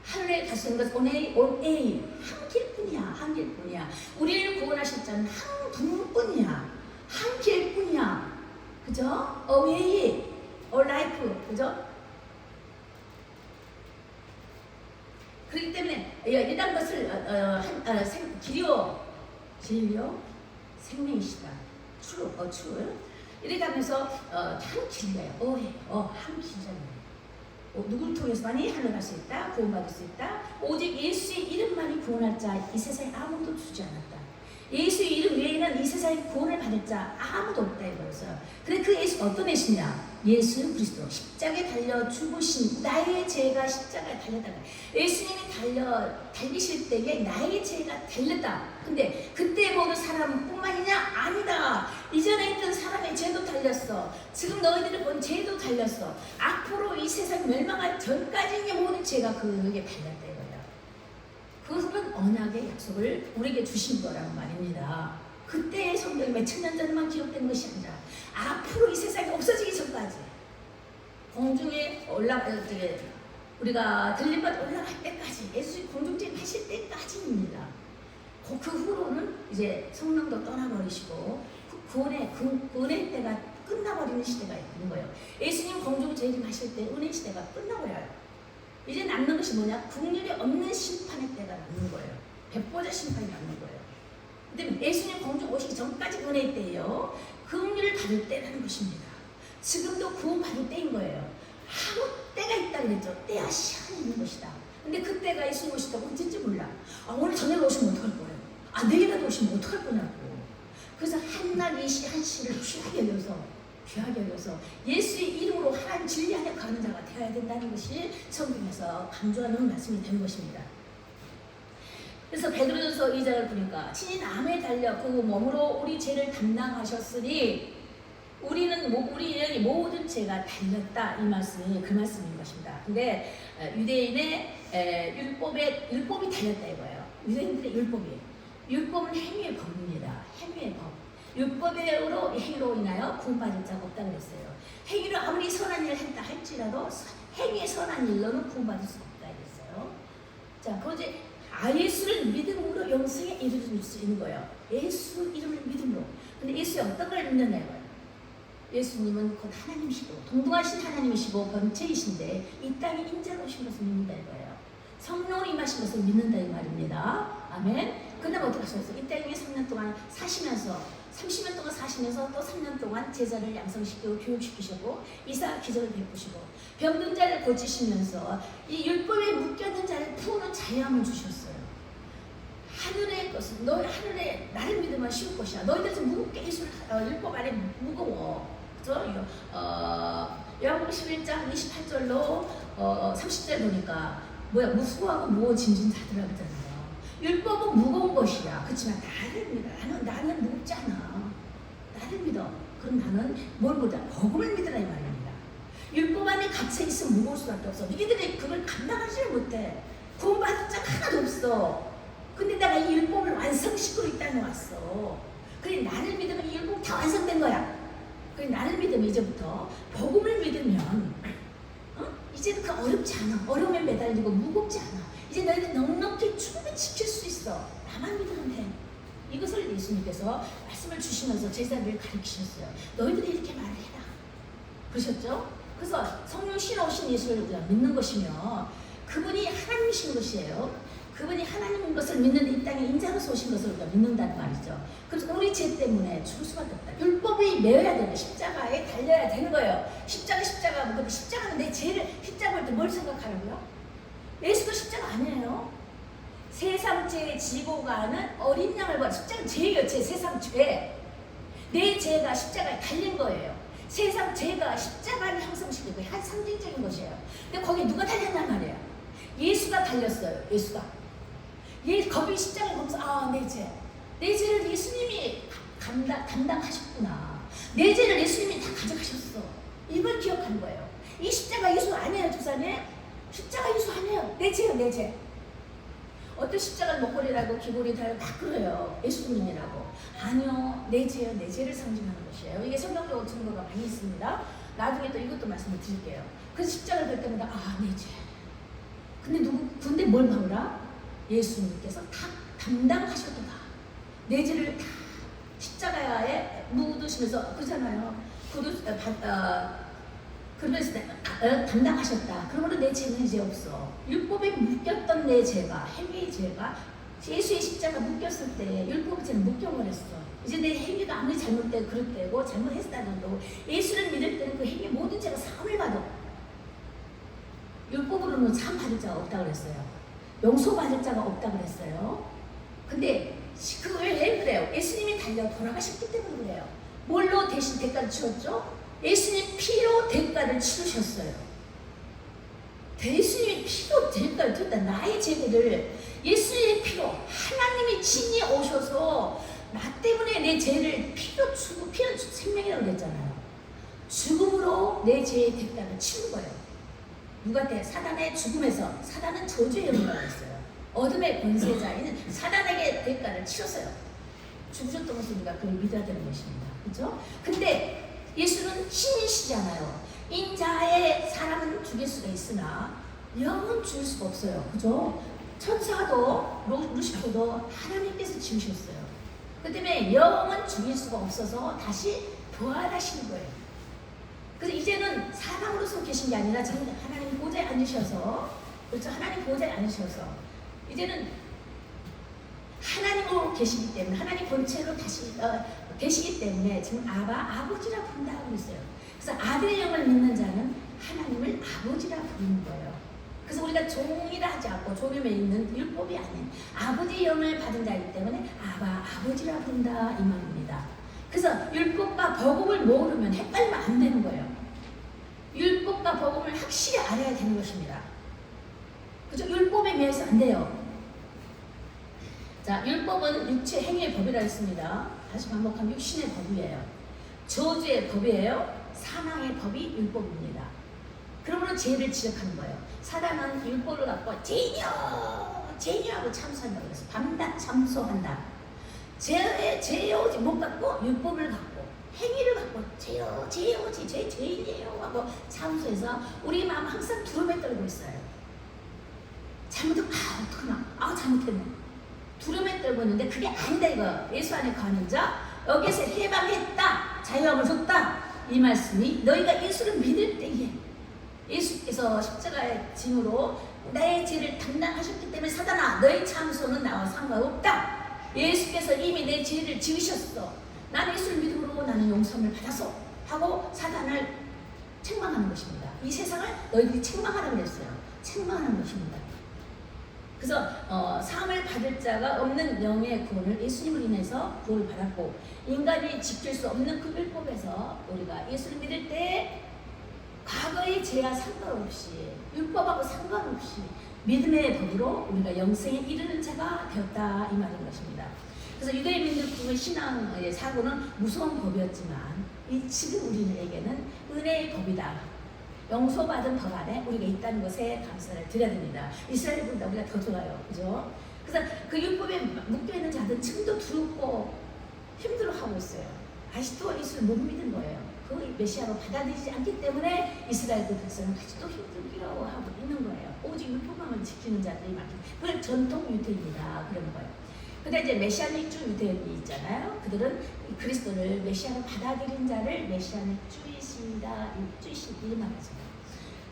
하늘에 가시는 것은 온에이 한 길뿐이야. 한 길뿐이야. 우리를 구원하실 자는 한 분뿐이야. 한 길뿐이야. 그죠? 어웨이, 라이프, 그죠? 그렇기 때문에 이런 것을 길이요, 생명이시다. true. 이렇게 하면서 한 길이에요. 한 길이잖아요. 누구를 통해서만이 하늘 갈 수 있다, 구원받을 수 있다. 오직 예수의 이름만이 구원할 자 이 세상에 아무도 주지 않았다. 예수의 이름 외에는 이 세상에 구원을 받을 자 아무도 없다 이거였어요. 근데 그 예수 어떤 예수냐? 예수 그리스도 십자가에 달려 죽으신 나의 죄가 십자가에 달렸다. 예수님이 달리실 때에 나의 죄가 달렸다. 근데 그때 모든 사람뿐만이냐? 아니다. 이전에 있던 사람의 죄도 달렸어. 지금 너희들이 본 죄도 달렸어. 앞으로 이 세상 멸망할 전까지의 모든 죄가 그에게 달렸다 이거예요. 그것은 언약의 약속을 우리에게 주신 거란 말입니다. 그때의 성경이 몇천 년 전만 기록된 것이 아니라 앞으로 이 세상이 없어지기 전까지 공중에 우리가 들림밭 올라갈 때까지 예수님 공중제 하실 때까지입니다. 그 후로는 이제 성령도 떠나버리시고 그 은혜 때가 끝나버리는 시대가 있는 거예요. 예수님 공중 재림하실 때 은혜 시대가 끝나버려요. 이제 남는 것이 뭐냐? 국률이 없는 심판의 때가 남는 거예요. 백보자 심판이 남는 거예요. 근데 예수님 공중 오시기 전까지 은혜 때예요. 긍휼을 받을 때라는 것입니다. 지금도 구원 받을 때인 거예요. 아무 때가 있다 그랬죠. 때와 시간이 있는 것이다. 근데 그 때가 예수님 오실 때가 언제인지 몰라. 오늘 저녁에 오시면 어떡할 거예요? 내일이라도 오시면 어떡할 거냐고. 그래서 한날 한시를 귀하게 여겨서 예수의 이름으로 하나님 진리 안에 가는 자가 되어야 된다는 것이 성경에서 강조하는 말씀이 되는 것입니다. 그래서 베드로전서 2장을 보니까 친히 나무에 달려 그 몸으로 우리 죄를 담당하셨으니 우리는 모든 죄가 달렸다. 이 말씀이 그 말씀인 것입니다. 근데 유대인의 율법이 달렸다 이거예요. 유대인들의 율법은 행위의 법입니다. 행위의 법. 행위로 인하여 구원받을 자가 없다 그랬어요. 행위로 아무리 선한 일을 했다 할지라도 행위의 선한 일로는 구원받을 수 없다 그랬어요. 자, 그런데 예수를 믿음으로 영생에 이르를 수 있는 거예요. 예수 이름을 믿음으로. 근데 예수의 어떤 걸 믿느냐 이거예요. 예수님은 곧 하나님이시고 동등하신 하나님이시고 번체이신데 이 땅에 인자로 오신 것을 믿는다 이거예요. 성령으로 임하신 것을 믿는다 이 말입니다. 아멘. 그 다음 어떻게 하셨어요? 이 땅에 3년 동안 사시면서 30년 동안 사시면서 또 3년 동안 제자를 양성시키고 교육시키시고 이사 기적을 베푸시고 병든 자를 고치시면서 이 율법에 묶여있는 자를 푸는 자유함을 주셨어요. 하늘의 것은 하늘에 나를 믿으면 쉬울 것이야. 너희들 좀 무겁게 율법 안에 무거워. 그죠? 요한복음 11장 28절로 30절 보니까 무수하고 무거운 짐진 자들아 그러잖아요. 율법은 무거운 것이야. 그렇지만 나를 믿어. 나는 무겁지 않아. 나를 믿어. 그럼 나는 뭘 보자? 복음을 믿으라 이 말입니다. 율법 안에 갇혀 있으면 무거울 수밖에 없어. 너희들이 그걸 감당하지 못해. 구원받은 자가 하나도 없어. 근데 내가 이 율법을 완성시키고 이 땅에 왔어. 그래 나를 믿으면 이 율법이 다 완성된 거야. 그래 나를 믿으면 이제부터 복음을 믿으면 이제는 그 어렵지 않아. 어려움에 매달리고 무겁지 않아. 이제 너희들 넉넉히 충분히 지킬 수 있어. 나만 믿으면 돼. 이것을 예수님께서 말씀을 주시면서 제자들을 가르치셨어요. 너희들이 이렇게 말을 해라. 그러셨죠? 그래서 성령 신어 오신 예수를 우리가 믿는 것이며 그분이 하나님이신 것이에요. 그분이 하나님인 것을 믿는 이 땅에 인자로서 오신 것을 우리가 믿는다는 말이죠. 그래서 우리 죄 때문에 죽을 수밖에 없다. 율법이 메어야 되는 십자가에 달려야 되는 거예요. 십자가는 내 죄를 십자가 볼 때 뭘 생각하라고요? 예수도 십자가 아니에요. 세상 죄 지고 가는 어린 양을 봐. 십자가 죄예요. 세상 죄. 내 죄가 십자가에 달린 거예요. 세상 죄가 십자가를 형성시키고 한 상징적인 것이에요. 근데 거기에 누가 달렸단 말이에요? 예수가 달렸어요. 거기 십자가를 보면서 내 죄를 예수님이 담당하셨구나. 내 죄를 예수님이 다 가져가셨어. 이걸 기억하는 거예요. 이 십자가 예수 아니에요, 조사님? 십자가 예수 아니에요. 내 죄. 어떤 십자가를 목걸이라고 귀걸이 달고 막 그래요. 예수님이라고. 아니요, 내 죄요. 내 죄를 상징하는 것이에요. 이게 성경적으로 증거가 많이 있습니다. 나중에 또 이것도 말씀을 드릴게요. 그래서 십자가를 볼 때마다 내 죄. 근데 뭘 봐오라? 예수님께서 다 담당하셨다. 내 죄를 다 십자가에 묻으시면서 그러잖아요. 그러면서 담당하셨다. 그러므로 내 죄는 이제 없어. 율법에 묶였던 내 죄가, 행위의 죄가 예수의 십자가 묶였을 때 율법의 죄는 묶여버렸어. 이제 내 행위가 아무리 잘못되고 그릇되고 잘못했다도 예수를 믿을 때는 그 행위 모든 죄가 사함을 받아. 율법으로는 상 받을 자가 없다고 그랬어요. 용서받을 자가 없다고 그랬어요. 근데 그걸 왜 그래요? 예수님이 달려 돌아가셨기 때문에 그래요. 뭘로 대신 대가를 치렀죠? 예수님 피로 대가를 치르셨어요. 예수님이 피로 대가를 치렀다. 나의 죄를 예수님의 피로 하나님이 친히 오셔서 나 때문에 내 죄를 피로 주고 피는 생명이라고 그랬잖아요. 죽음으로 내 죄의 대가를 치른 거예요. 누구한테? 사단의 죽음에서. 사단은 저주의 영이라고 했어요. 어둠의 권세자인 사단에게 대가를 치렀어요. 죽으셨던 것을 우리가 그걸 믿어야 되는 것입니다. 그렇죠? 근데 예수는 신이시잖아요. 인자의 사람은 죽일 수가 있으나 영은 죽일 수가 없어요. 그죠? 천사도 루시퍼도 하나님께서 지으셨어요. 그 때문에 영은 죽일 수가 없어서 다시 부활하시는 거예요. 그래서 이제는 사방으로서 계신 게 아니라 지금 하나님 보좌에 앉으셔서, 그렇죠? 하나님 보좌에 앉으셔서 이제는 하나님으로 계시기 때문에, 하나님 본체로 다시 계시기 때문에 지금 아버지라 부른다고 했어요. 그래서 아들의 영을 믿는 자는 하나님을 아버지라 부르는 거예요. 그래서 우리가 종이라 하지 않고 종임에 있는 율법이 아닌 아버지의 영을 받은 자이기 때문에 아버지라 부른다 이 말입니다. 그래서 율법과 복음을 모르면 헷갈리면 안 되는 거예요. 율법과 복음을 확실히 알아야 되는 것입니다. 그죠? 율법에 비해서 안 돼요. 자, 율법은 육체 행위의 법이라 했습니다. 다시 반복하면 육신의 법이에요. 저주의 법이에요. 사망의 법이 율법입니다. 그러므로 죄를 지적하는 거예요. 사단은 율법을 갖고 죄녀하고 참소한다고 그랬어요. 밤낮 참소한다. 죄요 못 갖고 율법을 갖고 행위를 갖고 죄인이에요 하고 참소해서 우리 마음 항상 두려움에 떨고 있어요. 잘못하면 어떡하나, 잘못했네. 두려움에 떨고 있는데 그게 아니다 이거. 예수 안에 거하는 자 여기서 해방했다, 자유함을 줬다. 이 말씀이 너희가 예수를 믿을 때에 예수께서 십자가의 짐으로 나의 죄를 담당하셨기 때문에 사단아 너의 참소는 나와 상관없다. 예수께서 이미 내 죄를 지으셨어. 나는 예수를 믿음으로 나는 용서를 받았어 하고 사단을 책망하는 것입니다. 이 세상을 너희들이 책망하라고 했어요. 책망하는 것입니다. 그래서 사함을 받을 자가 없는 영의 구원을 예수님을 인해서 구원을 받았고, 인간이 지킬 수 없는 그 율법에서 우리가 예수를 믿을 때 과거의 죄와 상관없이 율법하고 상관없이 믿음의 법으로 우리가 영생에 이르는 자가 되었다 이 말인 것입니다. 그래서 유대인 민족의 신앙의 사고는 무서운 법이었지만 지금 우리에게는 은혜의 법이다. 용서받은 법 안에 우리가 있다는 것에 감사를 드려야 됩니다. 이스라엘보다 우리가 더 좋아요. 그죠? 그래서 그 율법에 묶여있는 자들은 지금도 두렵고 힘들어하고 있어요. 아직도 예수를 못 믿는 거예요. 그 메시아로 받아들이지 않기 때문에 이스라엘 백성은 아직도 힘들기라고 있는 거예요. 오직 율법만을 지키는 자들이 많기 때문에. 그걸 전통 유대입니다. 그런 거예요. 근데 이제 메시아닉주 유대인이 있잖아요. 그들은 그리스도를 메시아로 받아들인 자를 메시아닉주이십니다. 주이십니다. 이 말이죠.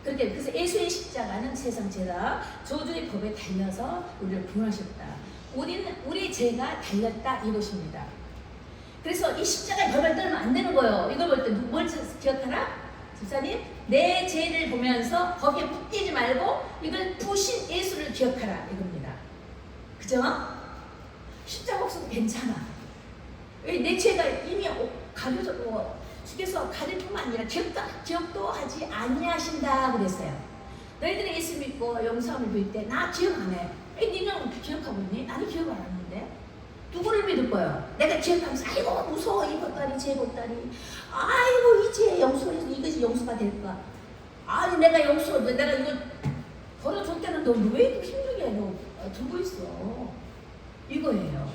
그래서 예수의 십자가는 세상 죄다 저주의 법에 달려서 우리를 구원하셨다. 우리 죄가 달렸다 이것입니다. 그래서 이 십자가의 법을 떨면 안 되는 거예요. 이걸 볼 때 뭘 기억하나? 집사님, 내 죄를 보면서 거기에 묶이지 말고 이걸 푸신 예수를 기억하라 이겁니다. 그죠? 십자가 없어도 괜찮아. 왜 내 죄가 이미 가려졌고 주께서 가릴 뿐만 아니라 기억도 하지 아니하신다 그랬어요. 너희들이 예수 믿고 용서함을 빌 때 나 기억 안 해. 왜 니는 기억하고 있니? 나는 기억 안 하는데. 누구를 믿을 거예요? 내가 기억하면서 아이고 무서워 이 보따리 제 보따리 아이고 이제 용서해서 이것이 용서가 될까? 아니 내가 이거 버려줄 때는 너 왜 이렇게 힘들게 두고 있어? 이거예요.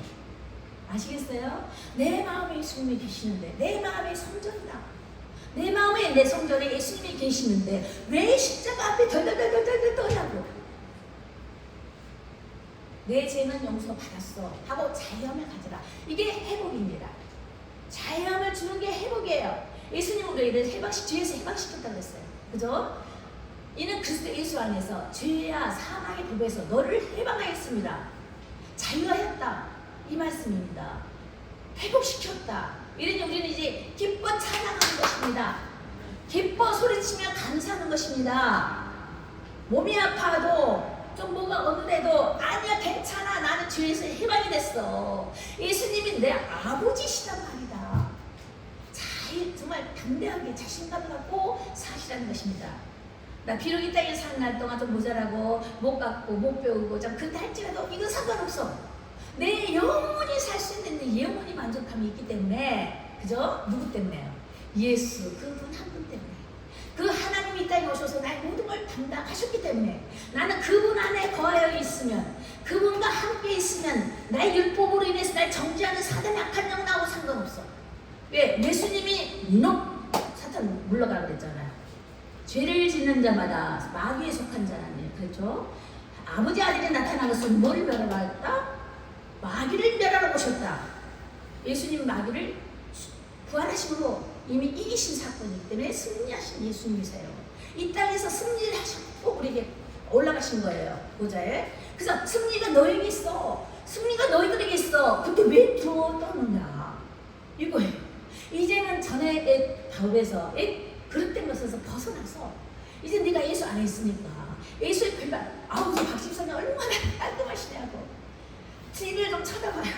아시겠어요? 내 마음에 예수님이 계시는데 내 마음의 성전이다. 내 마음에 내 성전에 예수님이 계시는데 왜 십자가 앞에 덜덜덜덜덜 떠냐고. 내 죄는 용서받았어 하고 자유함을 가져라. 이게 회복입니다. 자유함을 주는 게 회복이에요. 예수님은 우리를 죄에서 해방시켰다고 그랬어요. 그죠? 이는 그리스도 예수 안에서 죄와 사망의 법에서 너를 해방하였습니다. 자유하였다. 이 말씀입니다. 회복시켰다. 이러니 우리는 이제 기뻐 찬양하는 것입니다. 기뻐 소리치며 감사하는 것입니다. 몸이 아파도 좀 뭐가 어느래도 아니야 괜찮아 나는 죄에서 해방이 됐어. 예수님이 내 아버지시단 말이다. 정말 담대하게 자신감 갖고 사시라는 것입니다. 나 비록 이 땅에 사는 날 동안 좀 모자라고 못 갖고 못 배우고 좀 그렇다 할지라도 이건 상관없어. 내 영혼이 살 수 있는 내 영혼이 만족함이 있기 때문에. 그죠? 누구 때문에요? 예수 그분 한 분 때문에. 그 하나님이 이 땅에 오셔서 나의 모든 걸 담당하셨기 때문에 나는 그분 안에 거하여 있으면 그분과 함께 있으면 나의 율법으로 인해서 날 정죄하는 사단 사탄의 악한 영 나하고 상관없어. 왜? 예수님이 사탄 물러가라 그랬잖아요. 죄를 짓는 자마다 마귀에 속한 자라니. 그렇죠? 아버지 아들이 나타난 것은 뭘 멸하러 왔다? 마귀를 멸하러 오셨다. 예수님 마귀를 부활하심으로 이미 이기신 사건이기 때문에 승리하신 예수님이세요. 이 땅에서 승리를 하셨고 우리에게 올라가신 거예요. 보좌에. 그래서 승리가 너에게 있어. 승리가 너희들에게 있어. 근데 왜 떠느냐? 이거예요. 이제는 전에 바울에서 그릇된 것에서 벗어나서 이제 네가 예수 안에 있으니까 예수의 별반 아우 박 집사님 얼마나 깔끔하시냐고. 지인을 좀 쳐다봐요.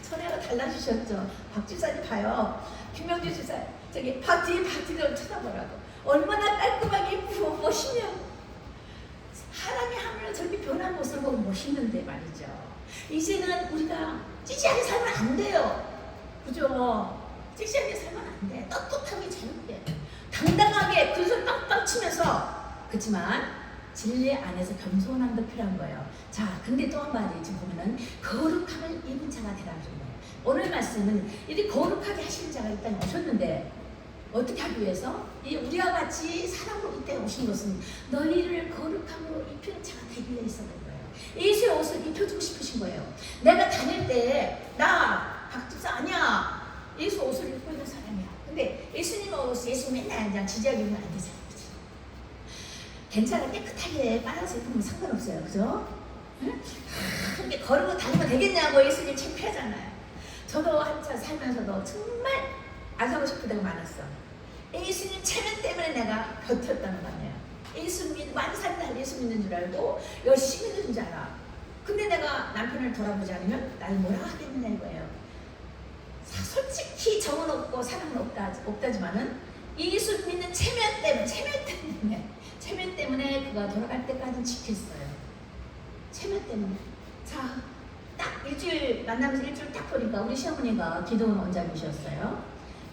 전에가 달라지셨죠. 박 집사님 봐요. 김명주 집사 저기 뒤에 박지를 쳐다보라고. 얼마나 깔끔하게 예쁘고 멋있냐고. 하나님의 하늘을 저렇게 변한 모습을 보고 멋있는데 말이죠. 이제는 우리가 찌찌하게 살면 안 돼요. 그죠? 찌찌하게 살면 안 돼. 떳떳하게 자유롭게 당당하게 그것을 빵빵 치면서. 그렇지만 진리 안에서 겸손함도 필요한 거예요. 자, 근데 또 한 가지 지금 보면은 거룩함을 입은 자가 되라는 거예요. 오늘 말씀은 이렇게 거룩하게 하실 자가 이 땅에 오셨는데 어떻게 하기 위해서? 우리와 같이 사람으로 이 땅에 오신 것은 너희를 거룩함으로 입히는 자가 되기 위해 있었던 거예요. 예수의 옷을 입혀주고 싶으신 거예요. 내가 다닐 때 나 박집사 아니야. 예수 옷을 입고 있는 사람이야. 근데 예수님 옷, 예수님 맨날 그냥 지지하게 입으면 안 되잖아요. 괜찮아. 깨끗하게 빨아서 입으면 상관없어요. 그죠? 응? 그렇게 거르고 다니면 되겠냐고 예수님 창피하잖아요. 저도 한참 살면서도 정말 안 사고 싶을 때가 많았어. 예수님 체면 때문에 내가 버텼다는 거 아니에요. 많이 산다 예수 믿는 줄 알고 열심히 믿는 줄 알아. 근데 내가 남편을 돌아보지 않으면 나를 뭐라 하겠느냐 이거예요. 솔직히 정은 없고 사랑은 없다지만은 예수 믿는 체면 때문에 그가 돌아갈 때까지 지켰어요. 체면 때문에. 자, 딱 일주일 만나면서 일주일 딱 보니까 우리 시어머니가 기도원 원장이셨어요.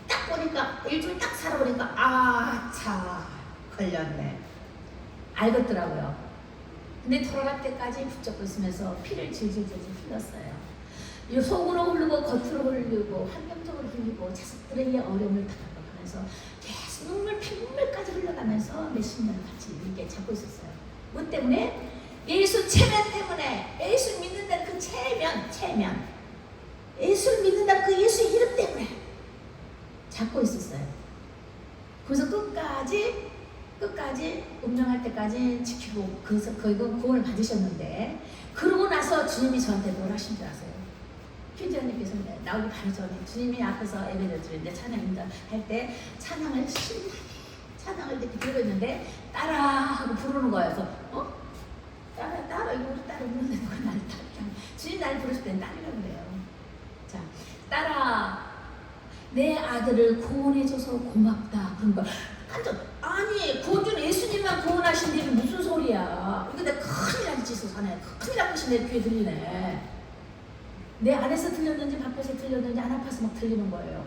딱 보니까 일주일 딱 살아보니까 자 걸렸네. 알겠더라고요. 근데 돌아갈 때까지 붙잡고 있으면서 피를 질질질 흘렸어요. 속으로 흐르고 겉으로 흐르고 환경적으로 흘리고 자식들에게 어려움을 타박하면서 계속 눈물까지 흘러가면서 몇십 년을 같이 이렇게 잡고 있었어요. 뭐 때문에? 예수 체면 때문에. 예수 믿는다는 그 체면. 예수를 믿는다는 그 예수의 이름 때문에 잡고 있었어요. 그래서 끝까지 운명할 때까지 지키고 그래서 구원을 받으셨는데 그러고 나서 주님이 저한테 뭘 하신 줄 아세요? 퀴즈님께서 나오기 바로 전에 주님이 앞에서 예배를 드리는데 찬양입니다 할 때 찬양을 신나게 찬양을 이렇게 들었는데 따라 하고 부르는 거여서 따라 이거 우리 딸 없는데 누가 나를 따라 주님 나를 부르실 때는 딸이라고 그래요. 자, 따라 내 아들을 구원해줘서 고맙다 그런 거 아니 구원주는 예수님만 구원하신 일이 무슨 소리야. 이거 내가 큰일 날 짓을 하네. 큰일 날 것이 내 귀에 들리네. 내 안에서 들렸는지 밖에서 들렸는지 안 아파서 막 들리는 거예요.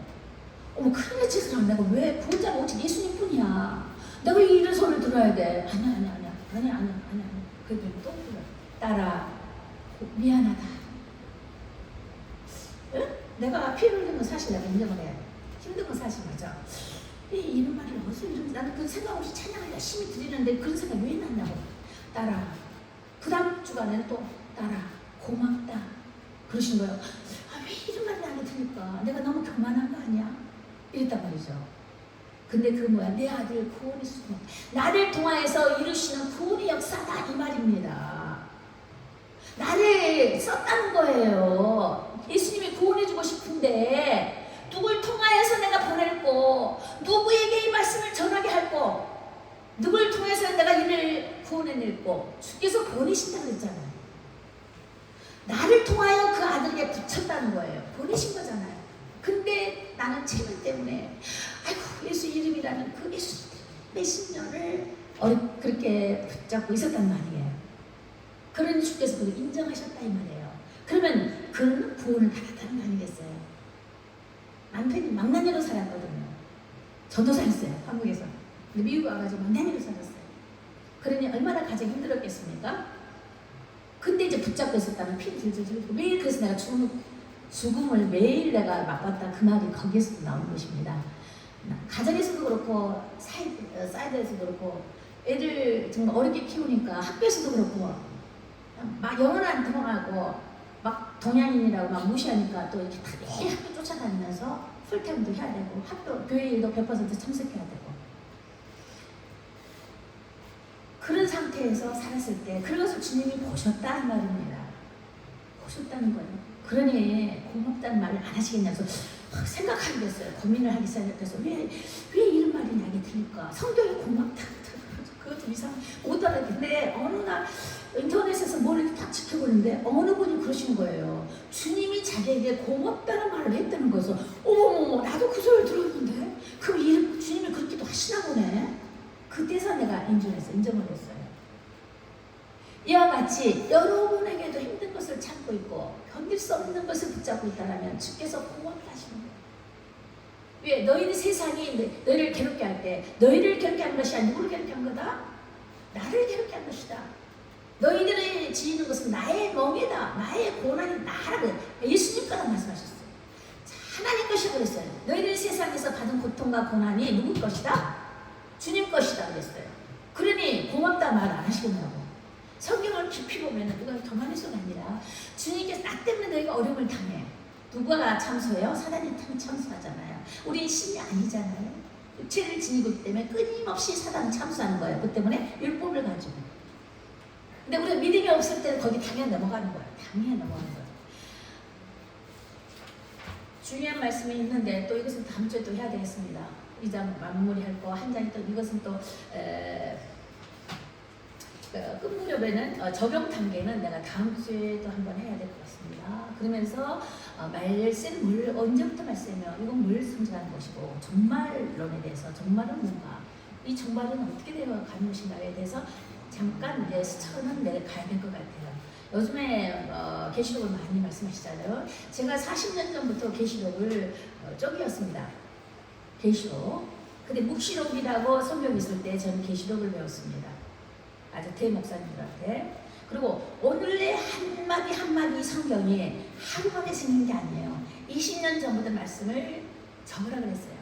어머 큰일 날 짓을 하네. 내가 왜 구원자가 오직 예수님뿐이야. 내가 왜 이런 소리를 들어야 돼. 아니야. 그랬더니 또 불러. 따라 미안하다. 응? 내가 피를 흘린 건 사실 내가 인정을 해야 돼. 힘든 건 사실 맞아. 이런 말을 어디서 이런지 나는 그 생각 없이 찬양을 열심히 드리는데 그런 생각이 왜 났냐고. 따라 그 다음 주간에는 또 따라 고맙다 그러신 거예요. 왜 이런 말이 나한테 들릴까. 내가 너무 교만한 거 아니야 이랬단 말이죠. 근데 그 뭐야 내 아들 구원의 수고 나를 통하여서 이루시는 구원의 역사다 이 말입니다. 나를 썼다는 거예요. 예수님이 구원해주고 싶은데 누굴 통하여서 내가 보냈고 누구에게 이 말씀을 전하게 할고 누굴 통해서 내가 이를 구원해냈고 주께서 보내신다고 했잖아요. 나를 통하여 그 아들에게 붙였다는 거예요. 보내신 거잖아요. 근데 나는 체면 때문에 아이고 예수 이름이라는 그 예수 몇십 년을 그렇게 붙잡고 있었단 말이에요. 그러니 주께서 그걸 인정하셨다 이 말이에요. 그러면 그는 구원을 받았다는 거 아니겠어요? 남편이 망나니로 살았거든요. 저도 살았어요. 한국에서. 근데 미국 와가지고 망나니로 살았어요. 그러니 얼마나 가장 힘들었겠습니까? 근데 이제 붙잡고 있었다는 피를 질질 흘리고 매일 그래서 내가 죽음을 매일 내가 맛봤다. 그 말이 거기에서 나오는 것입니다. 가정에서도 그렇고 사이드에서도 그렇고 애들 정말 어렵게 키우니까 학교에서도 그렇고 막 영어는 안 통하고 막 동양인이라고 막 무시하니까 또 이렇게 매일 학교 쫓아다니면서 풀타임도 해야 되고 학교 교회 일도 100% 참석해야 되고 그런 상태에서 살았을 때 그것을 주님이 보셨다는 말입니다. 보셨다는 거예요. 그러니 고맙다는 말을 안 하시겠냐고 생각하게 됐어요. 고민을 하기 시작해서 왜 이런 말이 나게 들릴까? 성경에 고맙다. 그것도 이상 못 알아듣는데 어느 날 인터넷에서 뭘 이렇게 딱 지켜보는데 어느 분이 그러시는 거예요. 주님이 자기에게 고맙다는 말을 했다는 거여서 어머머머 나도 그 소리를 들었는데 그럼 주님이 그렇게도 하시나 보네. 그때서 내가 인정을 했어요. 이와 같이 여러분에게도 힘든 것을 참고 있고 견딜 수 없는 것을 붙잡고 있다면 주께서 고맙다 하시는 거예요. 왜? 너희는 세상이 너희를 괴롭게 할 때 너희를 괴롭게 한 것이 아니라 누구를 괴롭게 한 거다? 나를 괴롭게 한 것이다. 너희들을 지니는 것은 나의 멍에다. 나의 고난이 나라고 예수님 거라 말씀하셨어요. 하나님 것이라 그랬어요. 너희들이 세상에서 받은 고통과 고난이 누구 것이다? 주님 것이다 그랬어요. 그러니 고맙다 말 안 하시겠냐고. 성경을 깊이 보면 이건 교만해서가 아니라 주님께서 나 때문에 너희가 어려움을 당해. 누가 참소해요? 사단이 참소하잖아요. 우리 신이 아니잖아요. 육체를 지니고 있기 때문에 끊임없이 사단은 참소하는 거예요. 그 때문에 율법을 가지고. 근데 우리가 믿음이 없을 때는 거기 당연히 넘어가는 거예요. 당연히 넘어가는 거예요. 중요한 말씀이 있는데 또 이것은 다음 주에 또 해야 되겠습니다. 2장 마무리할 거 한 장이 또 이것은 또 끝 무렵에는 적용 단계는 내가 다음 주에도 한번 해야 될 것 같습니다. 그러면서 말씀을 언제부터 말씀이며 이건 뭘 상징하는 것이고 종말론에 대해서 종말은 뭔가 이 종말은 어떻게 되어 가는 것인가에 대해서 잠깐 이제 스쳐는 내려가야 될 것 같아요. 요즘에 계시록을 많이 말씀하시잖아요. 제가 40년 전부터 계시록을 쪽이었습니다. 계시록. 근데 묵시록이라고 성경이 있을 때 저는 계시록을 배웠습니다. 아주 대목사님들한테. 그리고 오늘의 한마디 한마디 성경이 하루 만에 생긴 게 아니에요. 20년 전부터 말씀을 적으라 그랬어요.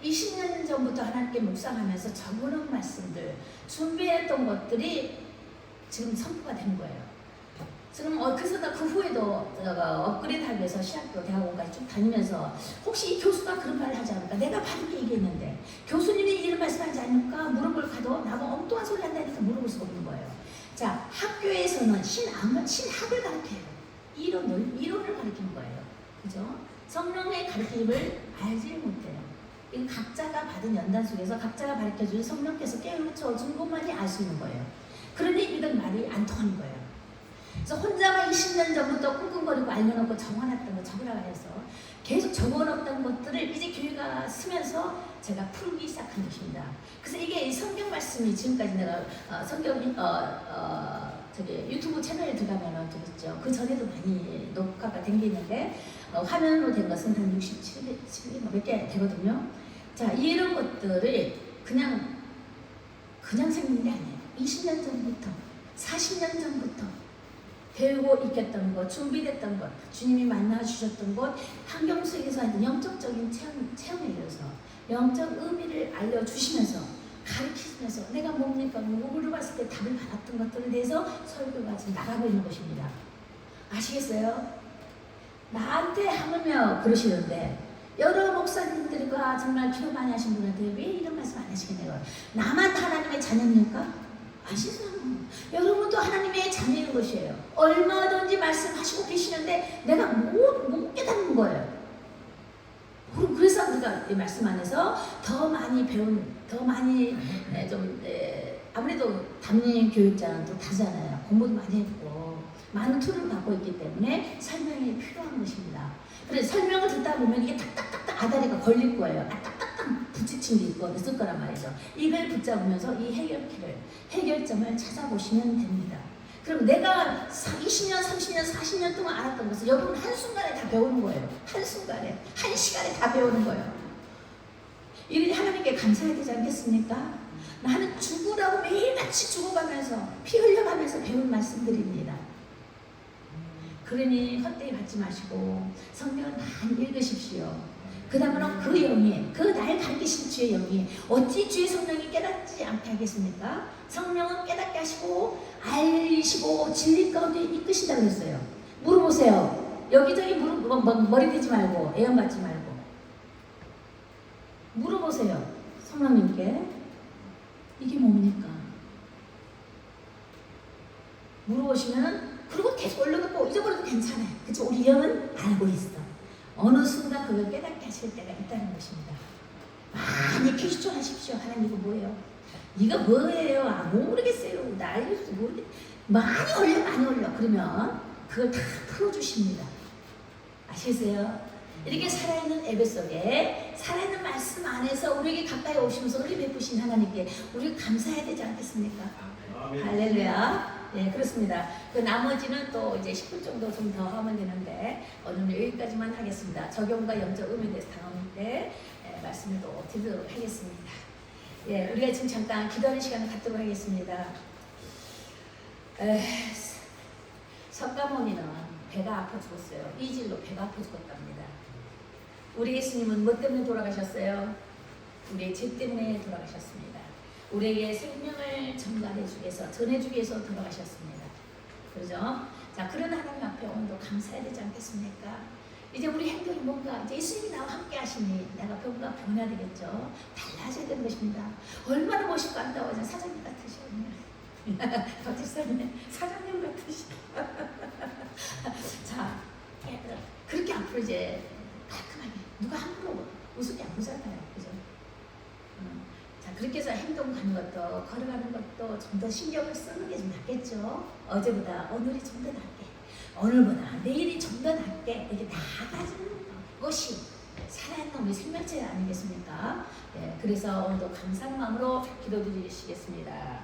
20년 전부터 하나님께 묵상하면서 적어놓은 말씀들, 준비했던 것들이 지금 선포가 된 거예요. 지금 그래서 그 후에도 업그레이드 하기 위해서 시학교, 대학원까지 쭉 다니면서 혹시 이 교수가 그런 말을 하지 않을까? 내가 바르게 얘기했는데 교수님이 이런 말씀하지 않을까? 물어볼 가도 나보고 엉뚱한 소리 한다니까 물어볼 수가 없는 거예요. 자, 학교에서는 신학을 가르쳐요. 이론을 가르치는 거예요. 그죠? 성령의 가르침을 알지 못해요. 이건 각자가 받은 연단 속에서 각자가 가르쳐주는 성령께서 깨우쳐준 것만이 알 수 있는 거예요. 그러니 이런 말이 안 통하는 거예요. 그래서 혼자만 20년 전부터 끙끙거리고 알려놓고 적어놨던 거 적으라고 해서 계속 적어놓았던 것들을 이제 교회가 쓰면서 제가 풀기 시작한 것입니다. 그래서 이게 성경 말씀이 지금까지 내가 성경 유튜브 채널에 들어가면 되겠죠. 그 전에도 많이 녹화가 된 게 있는데 화면으로 된 것은 한 67개 몇 개 되거든요. 자, 이런 것들을 그냥 생긴 게 아니에요. 20년 전부터 40년 전부터 배우고 익혔던 것, 준비됐던 것, 주님이 만나주셨던 것, 환경 속에서 하는 영적적인 체험에 이어서 영적 의미를 알려주시면서 가르치면서 내가 뭡니까? 물어봤을 때 답을 받았던 것들에 대해서 설교가 지금 나가고 있는 것입니다. 아시겠어요? 나한테 하물며 그러시는데 여러 목사님들과 정말 기도 많이 하신 분한테 왜 이런 말씀 안 하시겠냐고요. 나만 하나님의 자녀입니까? 아시죠? 여러분도 하나님의 자녀인 것이에요. 얼마든지 말씀하시고 계시는데 내가 못 깨닫는 거예요. 그래서 우리가 이 말씀 안에서 더 많이 아무래도 담임 교육자는 또 다르잖아요. 공부도 많이 했고 많은 툴을 갖고 있기 때문에 설명이 필요한 것입니다. 그래서 설명을 듣다 보면 이게 딱딱딱딱 아다리가 걸릴 거예요. 딱딱딱 부딪힌 게 있을 거란 말이죠. 이걸 붙잡으면서 이 해결점을 찾아보시면 됩니다. 그럼 내가 20년, 30년, 40년 동안 알았던 것을 여러분 한순간에 다 배우는 거예요. 한순간에, 한 시간에 다 배우는 거예요. 이게 하나님께 감사해야 되지 않겠습니까? 나는 죽으라고 매일같이 죽어가면서 피 흘려가면서 배운 말씀들입니다. 그러니 헛되이 받지 마시고 성경을 많이 읽으십시오. 그 다음으로 그 영이, 그 날 가르치신 주의 영이 어찌 주의 성령이 깨닫지 않게 하겠습니까? 성령은 깨닫게 하시고 알리시고 진리 가운데 이끄신다고 했어요. 물어보세요. 여기저기 머리 대지 말고 애연 받지 말고 물어보세요. 성령님께 이게 뭡니까? 물어보시면 그리고 계속 올려놓고 잊어버려도 괜찮아요. 그쵸? 우리 영은 알고 있어. 어느 순간 그걸 깨닫게 하실 때가 있다는 것입니다. 많이 퀴즈하십시오. 하나님 이거 뭐예요? 이거 뭐예요? 아, 모르겠어요. 나 알려줘도 모르겠. 많이 올려. 그러면 그걸 다 풀어주십니다. 아시겠어요? 이렇게 살아있는 예배 속에 살아있는 말씀 안에서 우리에게 가까이 오시면서 우리 베푸신 하나님께 우리 감사해야 되지 않겠습니까? 할렐루야. 예, 그렇습니다. 그 나머지는 또 이제 10분 정도 좀 더 하면 되는데 오늘 여기까지만 하겠습니다. 적용과 영적 의미에 대해서 다음 때 말씀을 또 드리도록 하겠습니다. 예, 우리가 지금 잠깐 기도하는 시간을 갖도록 하겠습니다. 석가모니는 배가 아파 죽었어요. 이질로 배가 아파 죽었답니다. 우리 예수님은 뭐 때문에 돌아가셨어요? 우리의 죄 때문에 돌아가셨습니다. 우리에게 생명을 전달해주기 위해서, 전해주기 위해서 돌아가셨습니다. 그렇죠? 자, 그런 하나님 앞에 오늘도 감사해야 되지 않겠습니까? 이제 우리 행동이 뭔가, 이제 예수님이 나와 함께 하시니 내가 뭔가 변해야 되겠죠? 달라져야 되는 것입니다. 얼마나 멋있고 아름다워요. 사장님 같으시네요. 박집사님, 사장님 같으시다. 자, 그렇게 앞으로 이제 깔끔하게, 누가 함부로 우습게 안 보잖아요. 그죠? 자, 그렇게 해서 행동 가는 것도, 걸어가는 것도 좀 더 신경을 쓰는 게 좀 낫겠죠? 어제보다 오늘이 좀 더 낫게, 오늘보다 내일이 좀 더 낫게 이렇게 나아가는 것이 살아있는 우리 생명체 아니겠습니까? 예, 그래서 오늘도 감사한 마음으로 기도드리시겠습니다.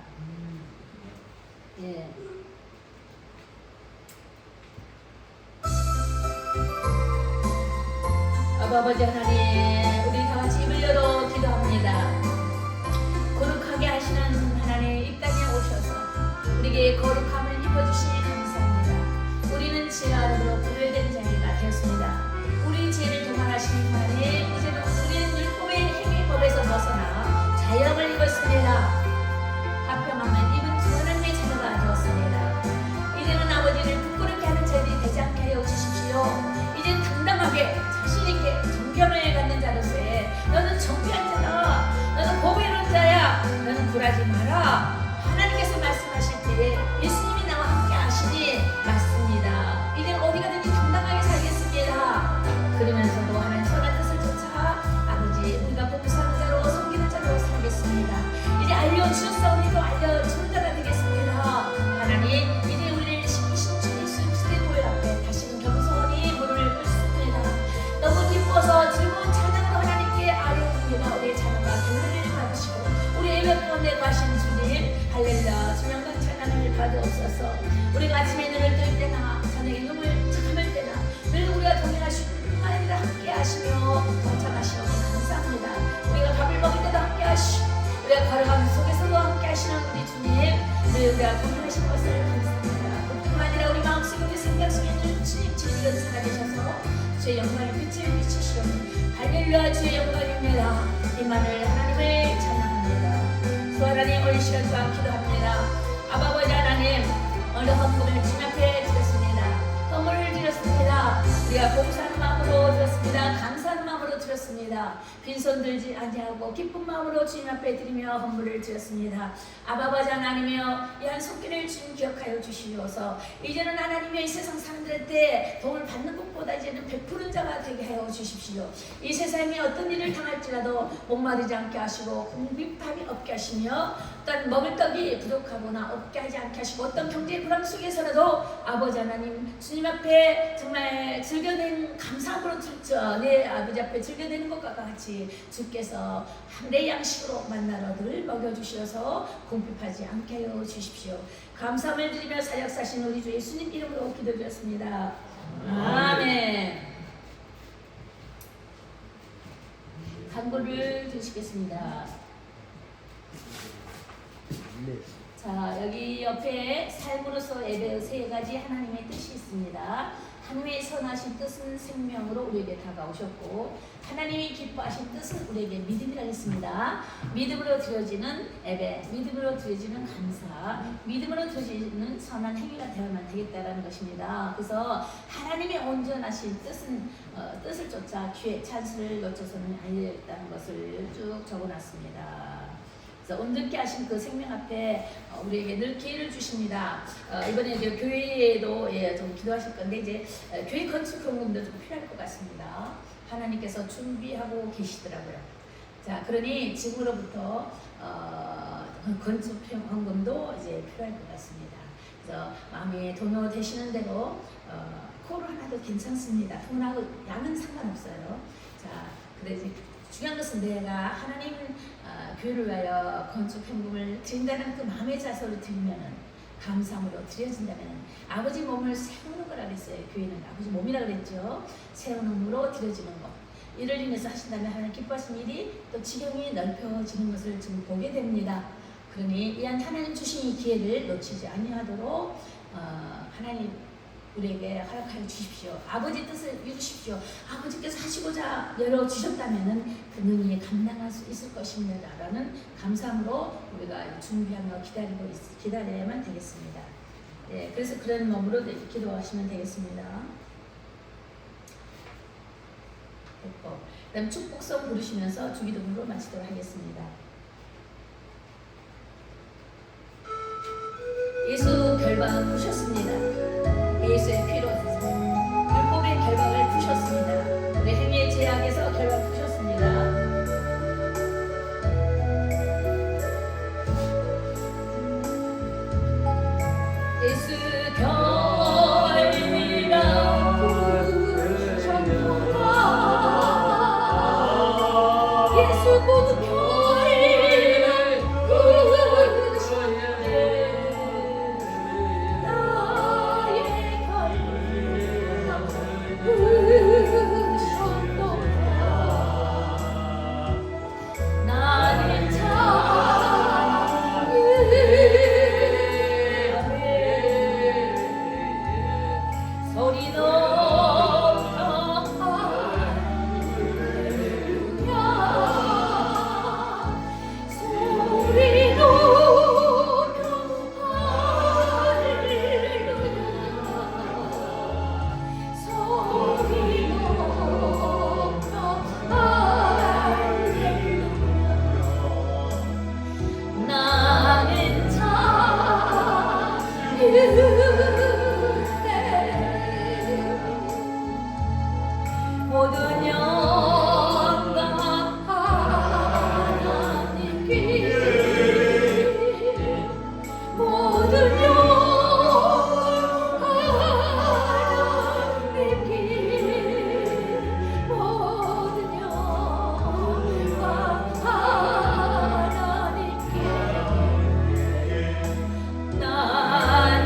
예. 아버지 하나님, 우리 다 같이 입을 열어 기도합니다. 거룩하게 하시는 하나님, 이 땅에 오셔서 우리에게 거룩함을 입어주시니 감사합니다. 우리는 죄 아래로 분별된 자리가 되었습니다. 우리 죄를 도말하시는 하나님, 이제는 우리는 율법의 행위 법에서 벗어나 자영을 입었습니다. 화평함을 입은 주 하나님의 자녀가 되었습니다. 이제는 아버지를 부끄럽게 하는 자들이 되지 않게 하여 주십시오. 이제는 당당하게 자신있게 존경을 갖는 자로서의 너는 정비한 자다, 너는 보배로운 자야, 너는 굴하지 마라. 하나님께서 말씀하실 때 예수님이 나와 함께 하시니 맞습니다. 이제 어디 가든지 당당하게 살겠습니다. 그러면서도 하나님 선한 뜻을 쫓아 아버지 우리가 복수하는 자로 섬기는 자로 살겠습니다. 이제 알려주셨사오니도 알려주는 자가 되겠습니다. 하나님, 이제 우리를 시키신 주 예수 그리스도의 보혈 앞에 다시는 겸손히 무릎을 꿇습니다. 너무 기뻐서 즐거운 찬양으로 하나님께 아뢰옵니다. 우리의 찬양과 경배를 받으시고 우리 예배 가운데 가신 주님, 할렐루야, 주명과 찬양을 받으옵소서. 우리가 아침에 눈을 뜰 때나 저녁에 눈을 잠을 때나 늘 우리가 동행하시고 뿐만 아니라 함께 하시며 동참하시오니 감사합니다. 우리가 밥을 먹을 때도 함께 하시고 우리가 걸어가는 속에서도 함께 하시는 우리 주님, 늘 우리가 동행하시는 것을 감사합니다. 뿐만 아니라 우리 마음속에 우리 생각 속에 늘 주님 진리로 살아계셔서 주의 영광을 빛을 비추시오니 할렐루야, 주의 영광입니다. 이만을 하나님을 찬양합니다. 주 하나님, 오늘 시간 또한 기도합니다. 아버지 하나님, 오늘 헌금을 주님 앞에 드렸습니다. 헌물을 드렸습니다. 우리가 봉사하는 마음으로 드렸습니다. 감사하는 마음으로 드렸습니다. 빈손 들지 아니하고 기쁜 마음으로 주님 앞에 드리며 헌물을 드렸습니다. 아버지 하나님이여, 이 한 손길을 주님 기억하여 주시옵소서. 이제는 하나님의 이 세상 사람들한테 도움을 받는 것보다 이제는 베푸는 자가 되게 하여 주십시오. 이 세상에 어떤 일을 당할지라도 목마르지 않게 하시고 궁핍함이 없게 하시며 어떤 먹을 떡이 부족하거나 없게 하지 않게 하시고 어떤 경제의 불황 속에서라도 아버지 하나님 주님 앞에 정말 즐겨낸 감사함으로 내 아버지 앞에 즐겨내는 것과 같이 주께서 내 양식으로 만나러 늘 먹여주셔서 궁핍하지 않게 하여 주십시오. 감사함을 드리며 사역 사신 우리 주 예수님 이름으로 기도드렸습니다. 아멘. 간구를 드시겠습니다. 자, 여기 옆에 삶으로서 예배의 세 가지 하나님의 뜻이 있습니다. 하나님의 선하신 뜻은 생명으로 우리에게 다가오셨고, 하나님이 기뻐하신 뜻은 우리에게 믿음이라 했습니다. 믿음으로 드려지는 예배, 믿음으로 드려지는 감사, 믿음으로 드려지는 선한 행위가 되어야만 되겠다라는 것입니다. 그래서 하나님의 온전하신 뜻을 쫓아 귀의 찬스를 놓쳐서는 아니 되겠다는 것을 쭉 적어놨습니다. 온전케 하신 그 생명 앞에 우리에게 늘 기회를 주십니다. 이번에 이제 교회에도 좀 기도하실 건데 이제 교회 건축 헌금도 좀 필요할 것 같습니다. 하나님께서 준비하고 계시더라고요. 자, 그러니 지금으로부터 건축 헌금도 이제 필요할 것 같습니다. 그래서 마음에 동요되시는 대로 코로 하나도 괜찮습니다. 돈하고 양은 상관없어요. 자, 근데 이제 중요한 것은 내가 하나님 교회를 위하여 건축 헌금을 드린다는 그 마음의 자세로 드리면은, 감사함으로 드려진다면 아버지 몸을 세우는 거라 그랬어요. 교회는 아버지 몸이라 그랬죠. 세우는 몸으로 드려지는 것, 이를 인해서 하신다면 하나님 기뻐하신 일이 또 지경이 넓혀지는 것을 지금 보게 됩니다. 그러니 이 하나님 주신 이 기회를 놓치지 아니하도록 하나님 우리에게 허락하여 주십시오. 아버지 뜻을 이루십시오. 아버지께서 하시고자 열어주셨다면 그 능히 감당할 수 있을 것입니다 라는 감사함으로 우리가 준비하며 기다려야만 되겠습니다. 예, 그래서 그런 마음으로 기도하시면 되겠습니다. 됐고, 그 다음 축복성 부르시면서 주기도문으로 마치도록 하겠습니다. 예수 결박 부셨습니다. 예수의 피로 율법의 결박을 푸셨습니다. 우리 행위의 제약에서 결박 푸셨습니다. 예수 결박 푸셨구나. 예수 그 모든 영광 하나님께, 모든 영광 하나님께, 모든 영광 하나님께. 나는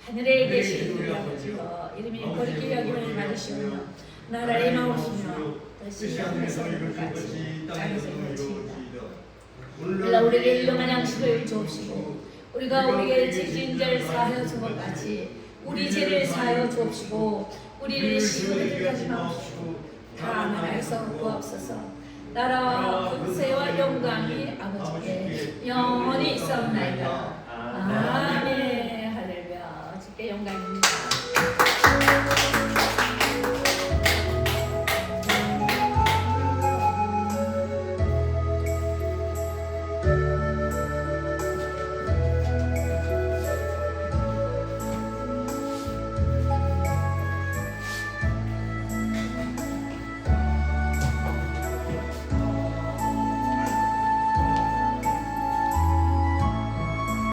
하늘에 계신 우리 아버지여, 이름이 거룩히 여김을 받으시며 나라의 마오시며 뜻이 하늘에서 이룬 같이 땅에서 이루어지이다. 오늘날 우리에게 일용할 양식을 주옵시고, 우리가 우리에게 죄진 자를 사하여 준 것 같이 우리 죄를 사하여 주옵시고, 우리를 시험에 들게 하지 마옵시고 다만 악에서 구하옵소서. 나라와 권세와 영광이 아버지께 영원히 있사옵나이다. 아멘.